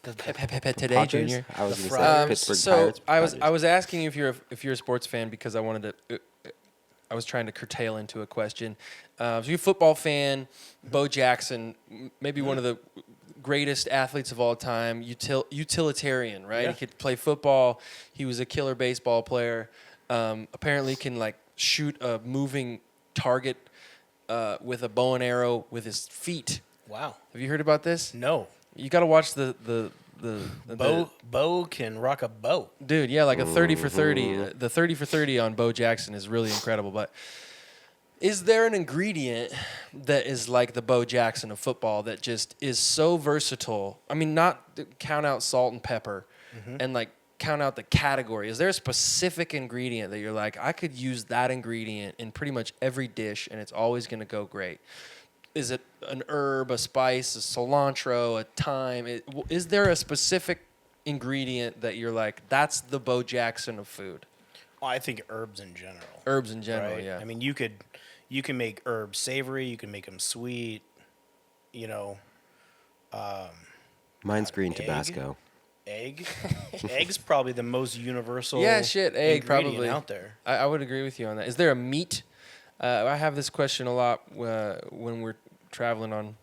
Today, Padres? Junior. I was going to say Friars. Pittsburgh So Pirates. I was Padres. asking you if you're a sports fan because I wanted to. I was trying to curtail into a question. So you're a football fan. Bo Jackson, maybe one of the greatest athletes of all time. Utilitarian, right? Yeah. He could play football. He was a killer baseball player. Apparently, can like shoot a moving target with a bow and arrow with his feet. Wow. Have you heard about this? No. You got to watch the Bo can rock a boat. dude, yeah, like a 30 for 30. The 30 for 30 on Bo Jackson is really incredible. But is there an ingredient that is like the Bo Jackson of football that just is so versatile? I mean, not to count out salt and pepper and like count out the category. Is there a specific ingredient that you're like, I could use that ingredient in pretty much every dish and it's always going to go great? Is it an herb, a spice, a cilantro, a thyme? Is there a specific ingredient that you're like, that's the Bo Jackson of food? Well, I think herbs in general. Herbs in general, Right? yeah. I mean, you can make herbs savory. You can make them sweet. You know, Mine's green egg? Tabasco. egg. Egg's probably the most universal. Yeah, shit, egg ingredient probably out there. I would agree with you on that. Is there a meat? I have this question a lot when we're traveling on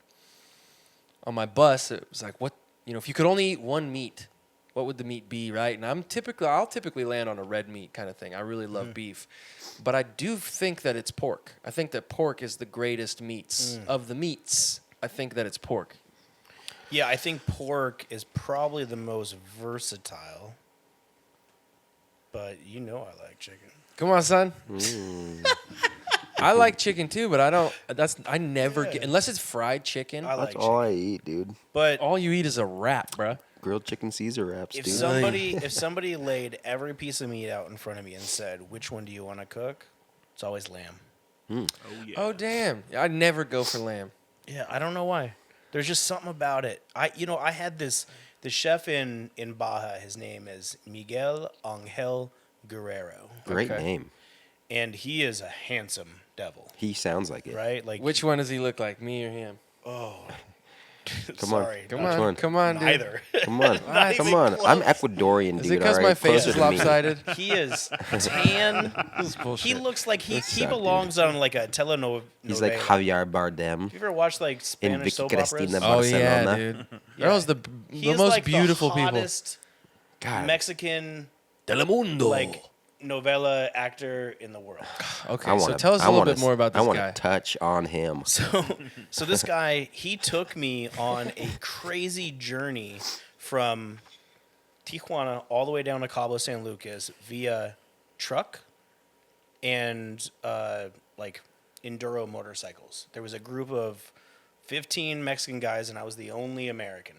my bus. It was like, what, if you could only eat one meat, what would the meat be, right? And I'll typically land on a red meat kind of thing. I really love beef, but I do think that it's pork. I think that pork is the greatest meats of the meats. I think that it's pork. Yeah, I think pork is probably the most versatile. But I like chicken. Come on, son. I like chicken too, but I never get, unless it's fried chicken. I like That's chicken. all I eat, dude. But All you eat is a wrap, bruh. Grilled chicken Caesar wraps, if dude. somebody laid every piece of meat out in front of me and said, "Which one do you want to cook?" It's always lamb. Oh yeah. Oh damn! I'd never go for lamb. Yeah, I don't know why. There's just something about it. I had the chef in Baja. His name is Miguel Angel Guerrero, Great Okay. name. and he is a handsome devil, He sounds like it. right? Like Which one does he look like, me or him? Come on. sorry, Come Which on, one? come on, dude. neither. Come on. Not Come even on. close. I'm Ecuadorian, dude. Is it because all my right? face Closer is to me. lopsided? He is tan. This is He bullshit. looks like he suck, dude. belongs on like a telenovela. He's like Javier Bardem. You ever watch like In Spanish Vicky soap Cristina operas? Oh yeah, Barcelona. dude. Yeah. Those the He is most like beautiful the people. hottest God. Mexican Telemundo. like novella actor in the world. Okay, so tell us a little bit more about this I want guy. to touch on him. So this guy, he took me on a crazy journey from Tijuana all the way down to Cabo San Lucas via truck and like enduro motorcycles. There was a group of 15 Mexican guys, and I was the only American.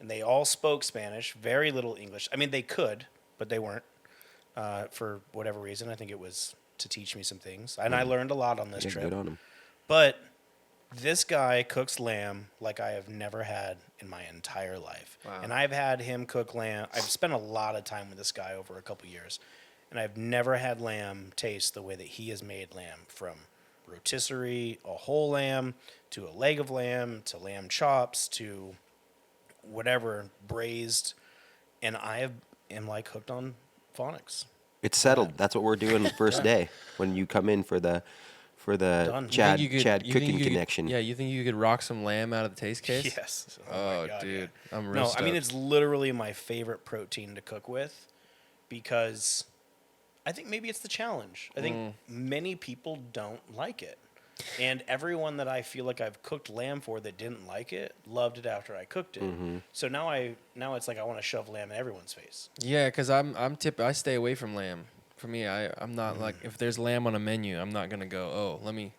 And they all spoke Spanish, very little English. I mean, they could, but they weren't for whatever reason. I think it was to teach me some things. And I learned a lot on this Yeah, trip. good on him. But this guy cooks lamb like I have never had in my entire life. Wow. And I've had him cook lamb. I've spent a lot of time with this guy over a couple years. And I've never had lamb taste the way that he has made lamb, from rotisserie, a whole lamb, to a leg of lamb, to lamb chops, to whatever, braised. And am like hooked on phonics. It's settled. That's what we're doing the first day when you come in for the Done. Chad You think you could- Chad you think cooking you could- connection. Yeah, you think you could rock some lamb out of the taste case? Yes. Oh, my God, dude, yeah. I'm real No, I mean, stoked. it's literally my favorite protein to cook with, because I think maybe it's the challenge. I think many people don't like it. And everyone that I feel like I've cooked lamb for that didn't like it loved it after I cooked it. So now it's like I want to shove lamb in everyone's face. Yeah, because I stay away from lamb. For me, I'm not like, if there's lamb on a menu, I'm not gonna go, oh, let me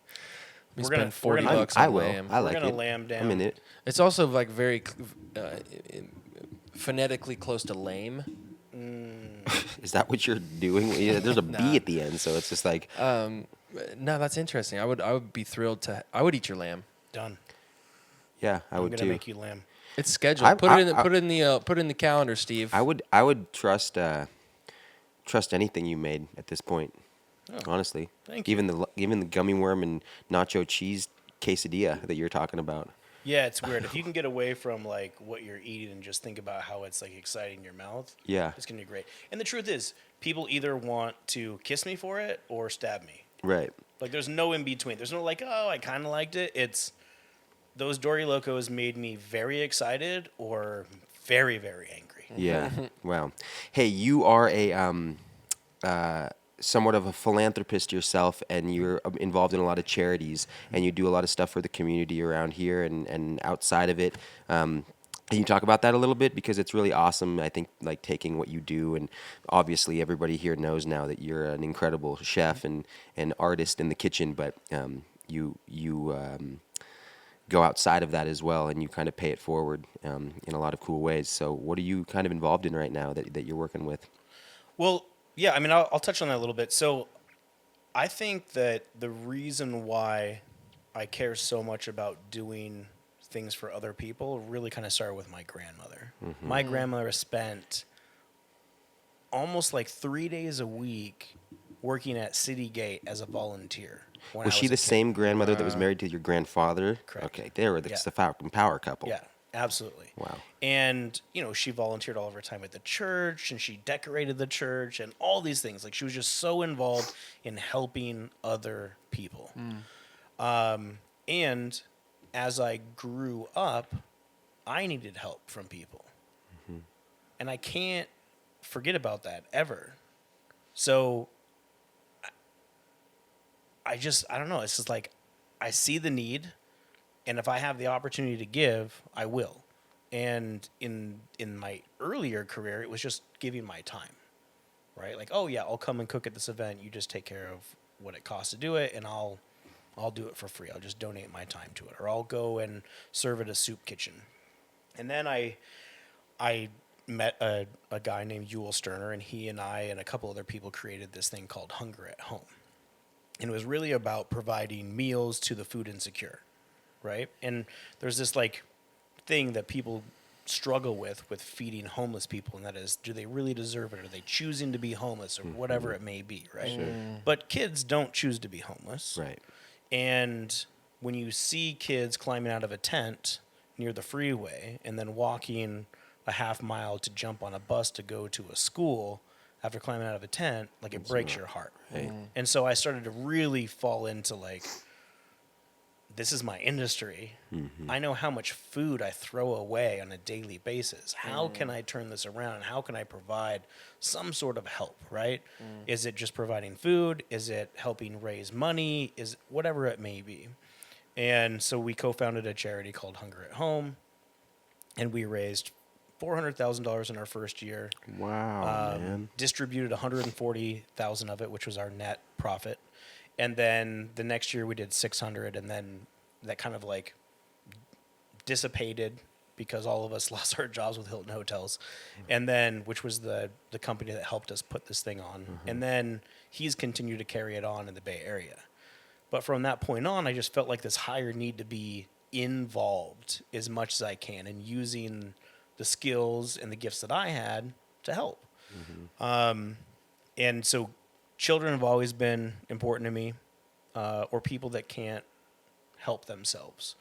We're spend gonna- $40 we're gonna- bucks I on will. lamb. I like gonna it. lamb down. I'm in it. It's also like very phonetically close to lame. Is that what you're doing? Yeah, there's a B at the end, so it's just like No, that's interesting. I would be thrilled to. I would eat your lamb. Done. yeah, I I'm would gonna too. make you lamb. It's scheduled. Put it in the calendar, Steve. I would trust anything you made at this point. Honestly, Thank you. even the gummy worm and nacho cheese quesadilla that you're talking about. Yeah, it's weird. If you can get away from like what you're eating and just think about how it's like exciting in your mouth, Yeah. it's gonna be great. And the truth is, people either want to kiss me for it or stab me. Right. Like there's no in between. There's no like, oh, I kind of liked it. It's those Dory Locos made me very excited or very, very angry. Yeah. Wow. Hey, you are a somewhat of a philanthropist yourself, and you're involved in a lot of charities, and you do a lot of stuff for the community around here and outside of it. Can you talk about that a little bit? Because it's really awesome. I think like taking what you do, and obviously everybody here knows now that you're an incredible chef and an artist in the kitchen, but you go outside of that as well, and you kind of pay it forward in a lot of cool ways. So what are you kind of involved in right now that you're working with? Well, yeah, I mean, I'll touch on that a little bit. So I think that the reason why I care so much about doing things for other people really kind of started with my grandmother. My grandmother spent almost like 3 days a week working at City Gate as a volunteer. When Was I she a the kid. same grandmother that was married to your grandfather? Correct. Okay, they were the Yeah. fucking power couple. Yeah, absolutely. Wow. And, she volunteered all of her time at the church, and she decorated the church and all these things. Like, she was just so involved in helping other people. And as I grew up, I needed help from people. And I can't forget about that ever. So I don't know. It's just like, I see the need, and if I have the opportunity to give, I will. And in my earlier career, it was just giving my time, right? Like, oh yeah, I'll come and cook at this event. You just take care of what it costs to do it, and I'll do it for free. I'll just donate my time to it, or I'll go and serve at a soup kitchen. And then I met a guy named Yule Sterner, and he and I and a couple other people created this thing called Hunger at Home. And it was really about providing meals to the food insecure, right? And there's this like thing that people struggle with feeding homeless people, and that is, do they really deserve it? Are they choosing to be homeless, or whatever it may be, right? Sure. But kids don't choose to be homeless. Right. And when you see kids climbing out of a tent near the freeway and then walking a half mile to jump on a bus to go to a school after climbing out of a tent, like it breaks your heart. Right. And so I started to really fall into like, this is my industry. I know how much food I throw away on a daily basis. How can I turn this around? How can I provide some sort of help, right? Is it just providing food? Is it helping raise money? Is whatever it may be. And so we co-founded a charity called Hunger at Home, and we raised $400,000 in our first year. Wow, man. Distributed 140,000 of it, which was our net profit. And then the next year we did 600, and then that kind of like dissipated because all of us lost our jobs with Hilton Hotels. And then, which was the company that helped us put this thing on. And then he's continued to carry it on in the Bay Area. But from that point on, I just felt like this higher need to be involved as much as I can and using the skills and the gifts that I had to help. And so children have always been important to me, or people that can't help themselves.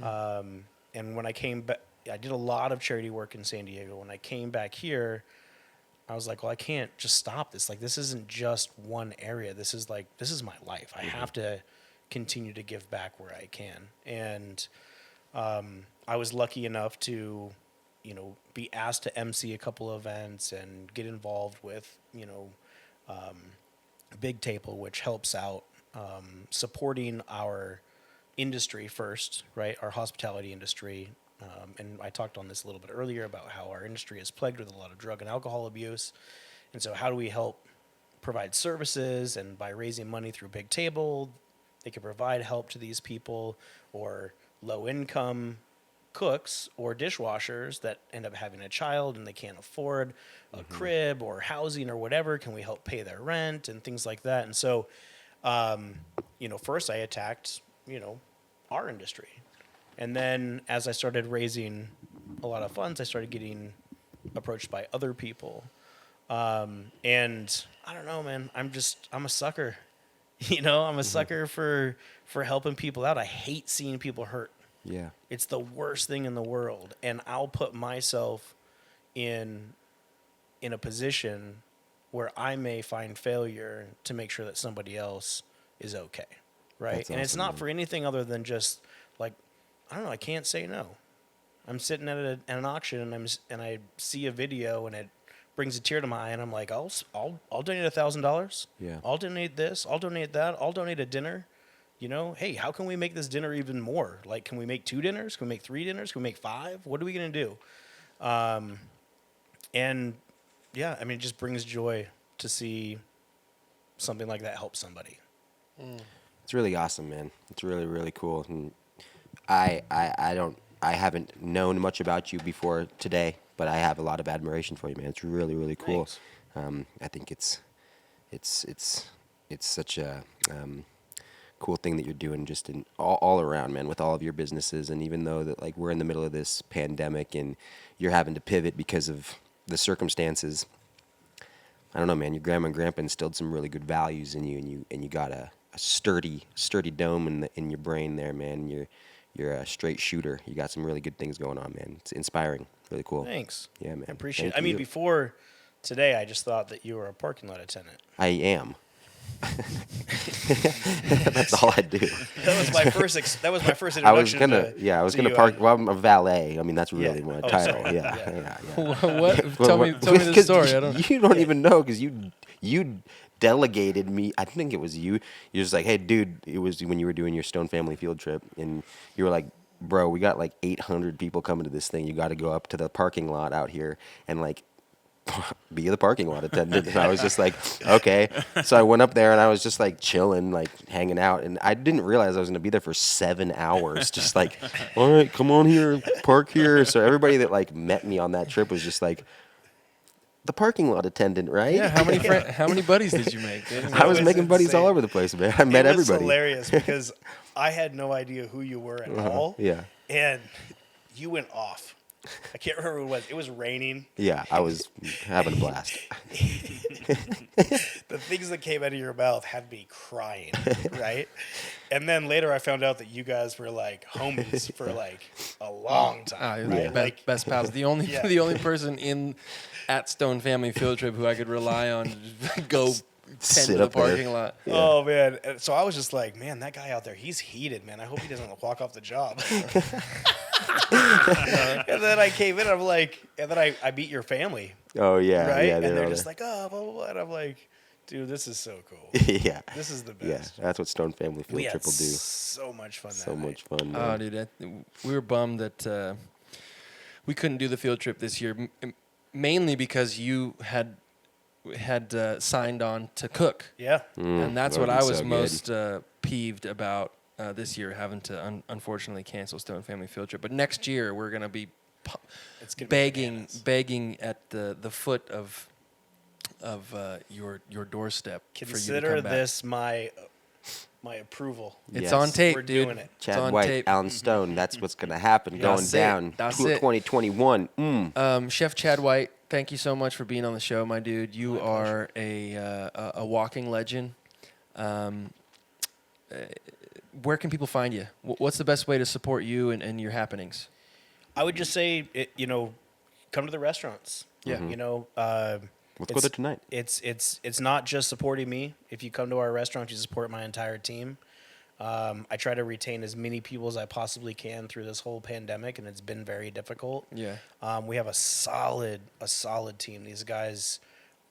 And when I came back, I did a lot of charity work in San Diego. When I came back here, I was like, well, I can't just stop this. Like, this isn't just one area. This is my life. I have to continue to give back where I can. And I was lucky enough to, be asked to MC a couple of events and get involved with, Big Table, which helps out supporting our industry first, right? Our hospitality industry. And I talked on this a little bit earlier about how our industry is plagued with a lot of drug and alcohol abuse. And so how do we help provide services? And by raising money through Big Table, they can provide help to these people, or low income cooks or dishwashers that end up having a child and they can't afford a crib or housing or whatever. Can we help pay their rent and things like that? And so, first I attacked, our industry. And then as I started raising a lot of funds, I started getting approached by other people. And I don't know, man, I'm a sucker. I'm a sucker for helping people out. I hate seeing people hurt. Yeah. It's the worst thing in the world, and I'll put myself in a position where I may find failure to make sure that somebody else is okay, right? That's and it's awesome, not man. for anything other than just like, I don't know, I can't say no. I'm sitting at an auction and I see a video and it brings a tear to my eye, and I'm like, I'll donate $1,000. Yeah. I'll donate this. I'll donate that. I'll donate a dinner. You know, hey, how can we make this dinner even more? Like, can we make 2 dinners? Can we make 3 dinners? Can we make 5? What are we gonna do? And yeah, I mean, it just brings joy to see something like that help somebody. It's really awesome, man. It's really, really cool. And I haven't known much about you before today, but I have a lot of admiration for you, man. It's really, really cool. Thanks. I think it's such a cool thing that you're doing just in all around, man, with all of your businesses. And even though that, like, we're in the middle of this pandemic and you're having to pivot because of the circumstances, I don't know, man, your grandma and grandpa instilled some really good values in you, and you got a sturdy dome in your brain there, man. You're a straight shooter. You got some really good things going on, man. It's inspiring. Really cool. Thanks. Yeah, man. I appreciate it. Thank I mean, you. before today, I just thought that you were a parking lot attendant. I am. That's all I do. That was my first. That was my first I was introduction. I was gonna you, park. Well, I'm a valet. I mean, that's really Yeah. my Oh, title. sorry. Yeah. What? Tell me the 'Cause story. I don't. You don't even know because you delegated me. I think it was you. You're just like, hey, dude. It was when you were doing your Stone family field trip, and you were like, bro, we got like 800 people coming to this thing. You got to go up to the parking lot out here and like be the parking lot attendant. And I was just like, okay. So I went up there and I was just like chilling, like hanging out. And I didn't realize I was going to be there for 7 hours. Just like, all right, come on here, park here. So everybody that like met me on that trip was just like, the parking lot attendant, right? Yeah. How many buddies did you make? I was It was making buddies all insane. over the place, man. I met it was everybody. hilarious because I had no idea who you were at all. Yeah. And you went off. I can't remember what it was. It was raining. Yeah, I was having a blast. The things that came out of your mouth had me crying, right? And then later I found out that you guys were like homies for like a long time. Right? Like, best pals. The only Yeah. the only person at Stone Family Field Trip who I could rely on to go tend Sit to the up there. parking lot. oh man. And so I was just like, man, that guy out there, he's heated, man. I hope he doesn't walk off the job. And then I came in, I'm like, and then I meet your family, Oh yeah, right? yeah. And they they're were just there. like, oh, blah, blah, blah. And I'm like, dude, this is so cool. yeah, This is the yeah. best. That's what Stone Family We Field had Trip will do. so much fun that So night. much fun. Oh, Man. dude, we were bummed that we couldn't do the field trip this year, mainly because you had signed on to cook, Yeah. and that's that what I would've was been so good. most peeved about this year, having to unfortunately cancel Stone Family Field Trip. But next year we're gonna be It's gonna be begging bananas. at the foot of your doorstep for you to Consider come back. this my approval. It's Yes. on tape, We're dude. doing it. It's Chad on White, tape. Alan Stone. That's what's gonna happen. Going That's it. down. That's it. 2021. Chef Chad White, thank you so much for being on the show, my dude. You are a walking legend. Where can people find you? What's the best way to support you and your happenings? I would just say, come to the restaurants. Yeah. You know, Let's go there tonight. It's not just supporting me. If you come to our restaurant, you support my entire team. I try to retain as many people as I possibly can through this whole pandemic, and it's been very difficult. Yeah. We have a solid team. These guys,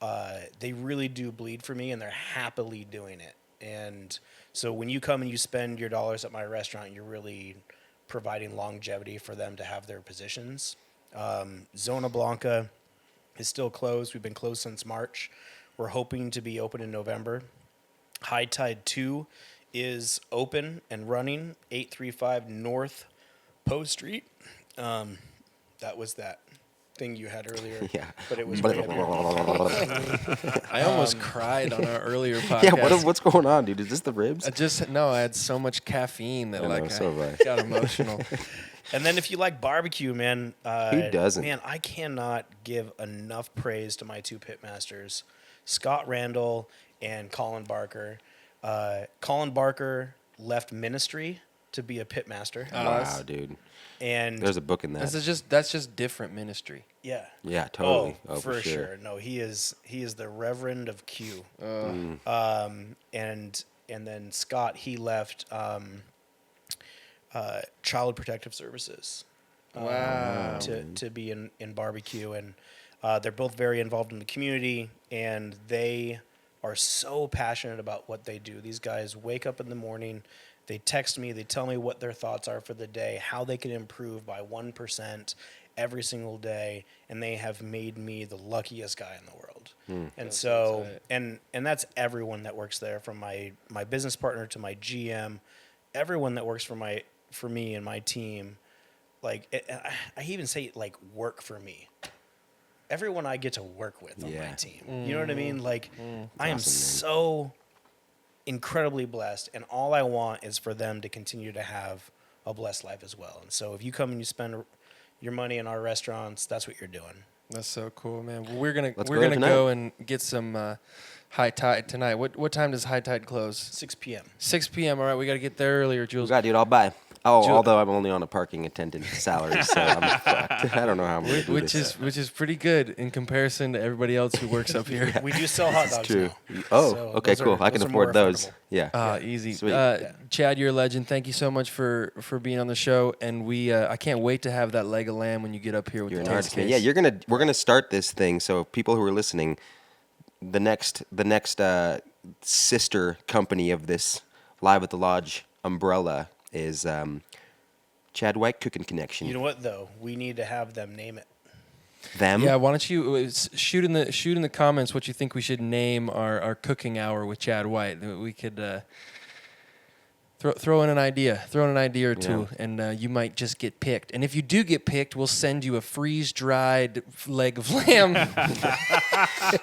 they really do bleed for me, and they're happily doing it. And so when you come and you spend your dollars at my restaurant, you're really providing longevity for them to have their positions. Zona Blanca is still closed. We've been closed since March. We're hoping to be open in November. High Tide 2 is open and running, 835 North Post Street. That was that thing you had earlier. Yeah. But it was way up here. I almost cried on our earlier podcast. Yeah. What's going on, dude? Is this the ribs? I had so much caffeine that I know, so have I. got emotional. And then if you like barbecue, man. Who doesn't? Man, I cannot give enough praise to my two pitmasters, Scott Randall and Colin Barker. Colin Barker left ministry to be a pit master. Wow, dude. And There's a book in that. That's just different ministry. yeah. Yeah, totally. Oh, for sure. No, he is the Reverend of Q. And then Scott, he left Child Protective Services. Wow. To be in barbecue, and they're both very involved in the community, and they are so passionate about what they do. These guys wake up in the morning, they text me, they tell me what their thoughts are for the day, how they can improve by 1% every single day, and they have made me the luckiest guy in the world. And so, and that's everyone that works there, from my business partner to my GM, everyone that works for me and my team. Like, I even say, like, work for me. Everyone I get to work with on my team. You know what I mean? Like, I am so incredibly blessed, and all I want is for them to continue to have a blessed life as well. And so if you come and you spend your money in our restaurants, that's what you're doing. That's so cool, man. Well, we're gonna tonight. go and get some High Tide tonight. What time does High Tide close? 6 p.m. 6 p.m. All right, we got to get there earlier, Jules. God, dude, I'll buy. Oh, although I'm only on a parking attendant salary, so I'm fucked. I don't know how I'm going to do this. Which is pretty good in comparison to everybody else who works up here. We do sell hot dogs True. now. Oh, So okay, those cool. are- I can those are afford more those. affordable. Yeah. Easy. Sweet. Chad, you're a legend. Thank you so much for being on the show, and I can't wait to have that leg of lamb when you get up here with You're the an taste artist, man. case. Yeah, we're gonna start this thing. So people who are listening, the next sister company of this Live at the Lodge umbrella is Chad White Cooking Connection. You know what, though? We need to have them name it. Them? Yeah, why don't you shoot in the comments what you think we should name our cooking hour with Chad White. We could throw in an idea or two, and you might just get picked. And if you do get picked, we'll send you a freeze-dried leg of lamb.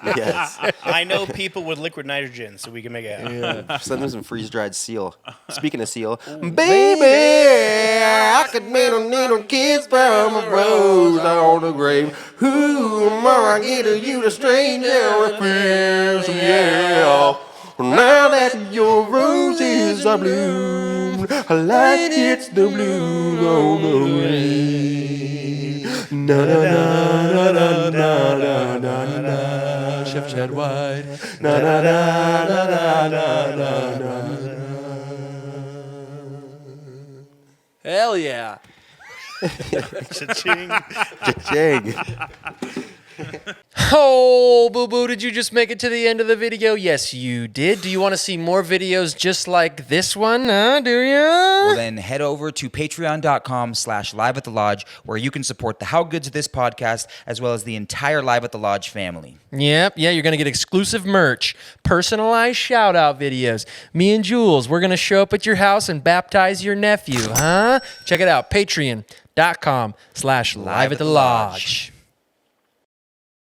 Yes. I know people with liquid nitrogen, so we can make it happen. Send them some freeze-dried seal. Speaking of seal, baby, I could make a little kiss from a rose on the grave. Who am I to you, the stranger with fears? Yeah. Now that your roses are blue, like it's the blue on the rain. Na na na na na na na na. Chef Chad White. Na na na na na na na. Hell yeah. Cha-ching. Cha-ching. Oh, boo-boo, did you just make it to the end of the video? Yes, you did. Do you want to see more videos just like this one? Do you? Well, then head over to patreon.com/Live at the Lodge, where you can support the How Goods of this podcast, as well as the entire Live at the Lodge family. Yep, yeah, you're going to get exclusive merch, personalized shout-out videos. Me and Jules, we're going to show up at your house and baptize your nephew, huh? Check it out, patreon.com/Live at the Lodge.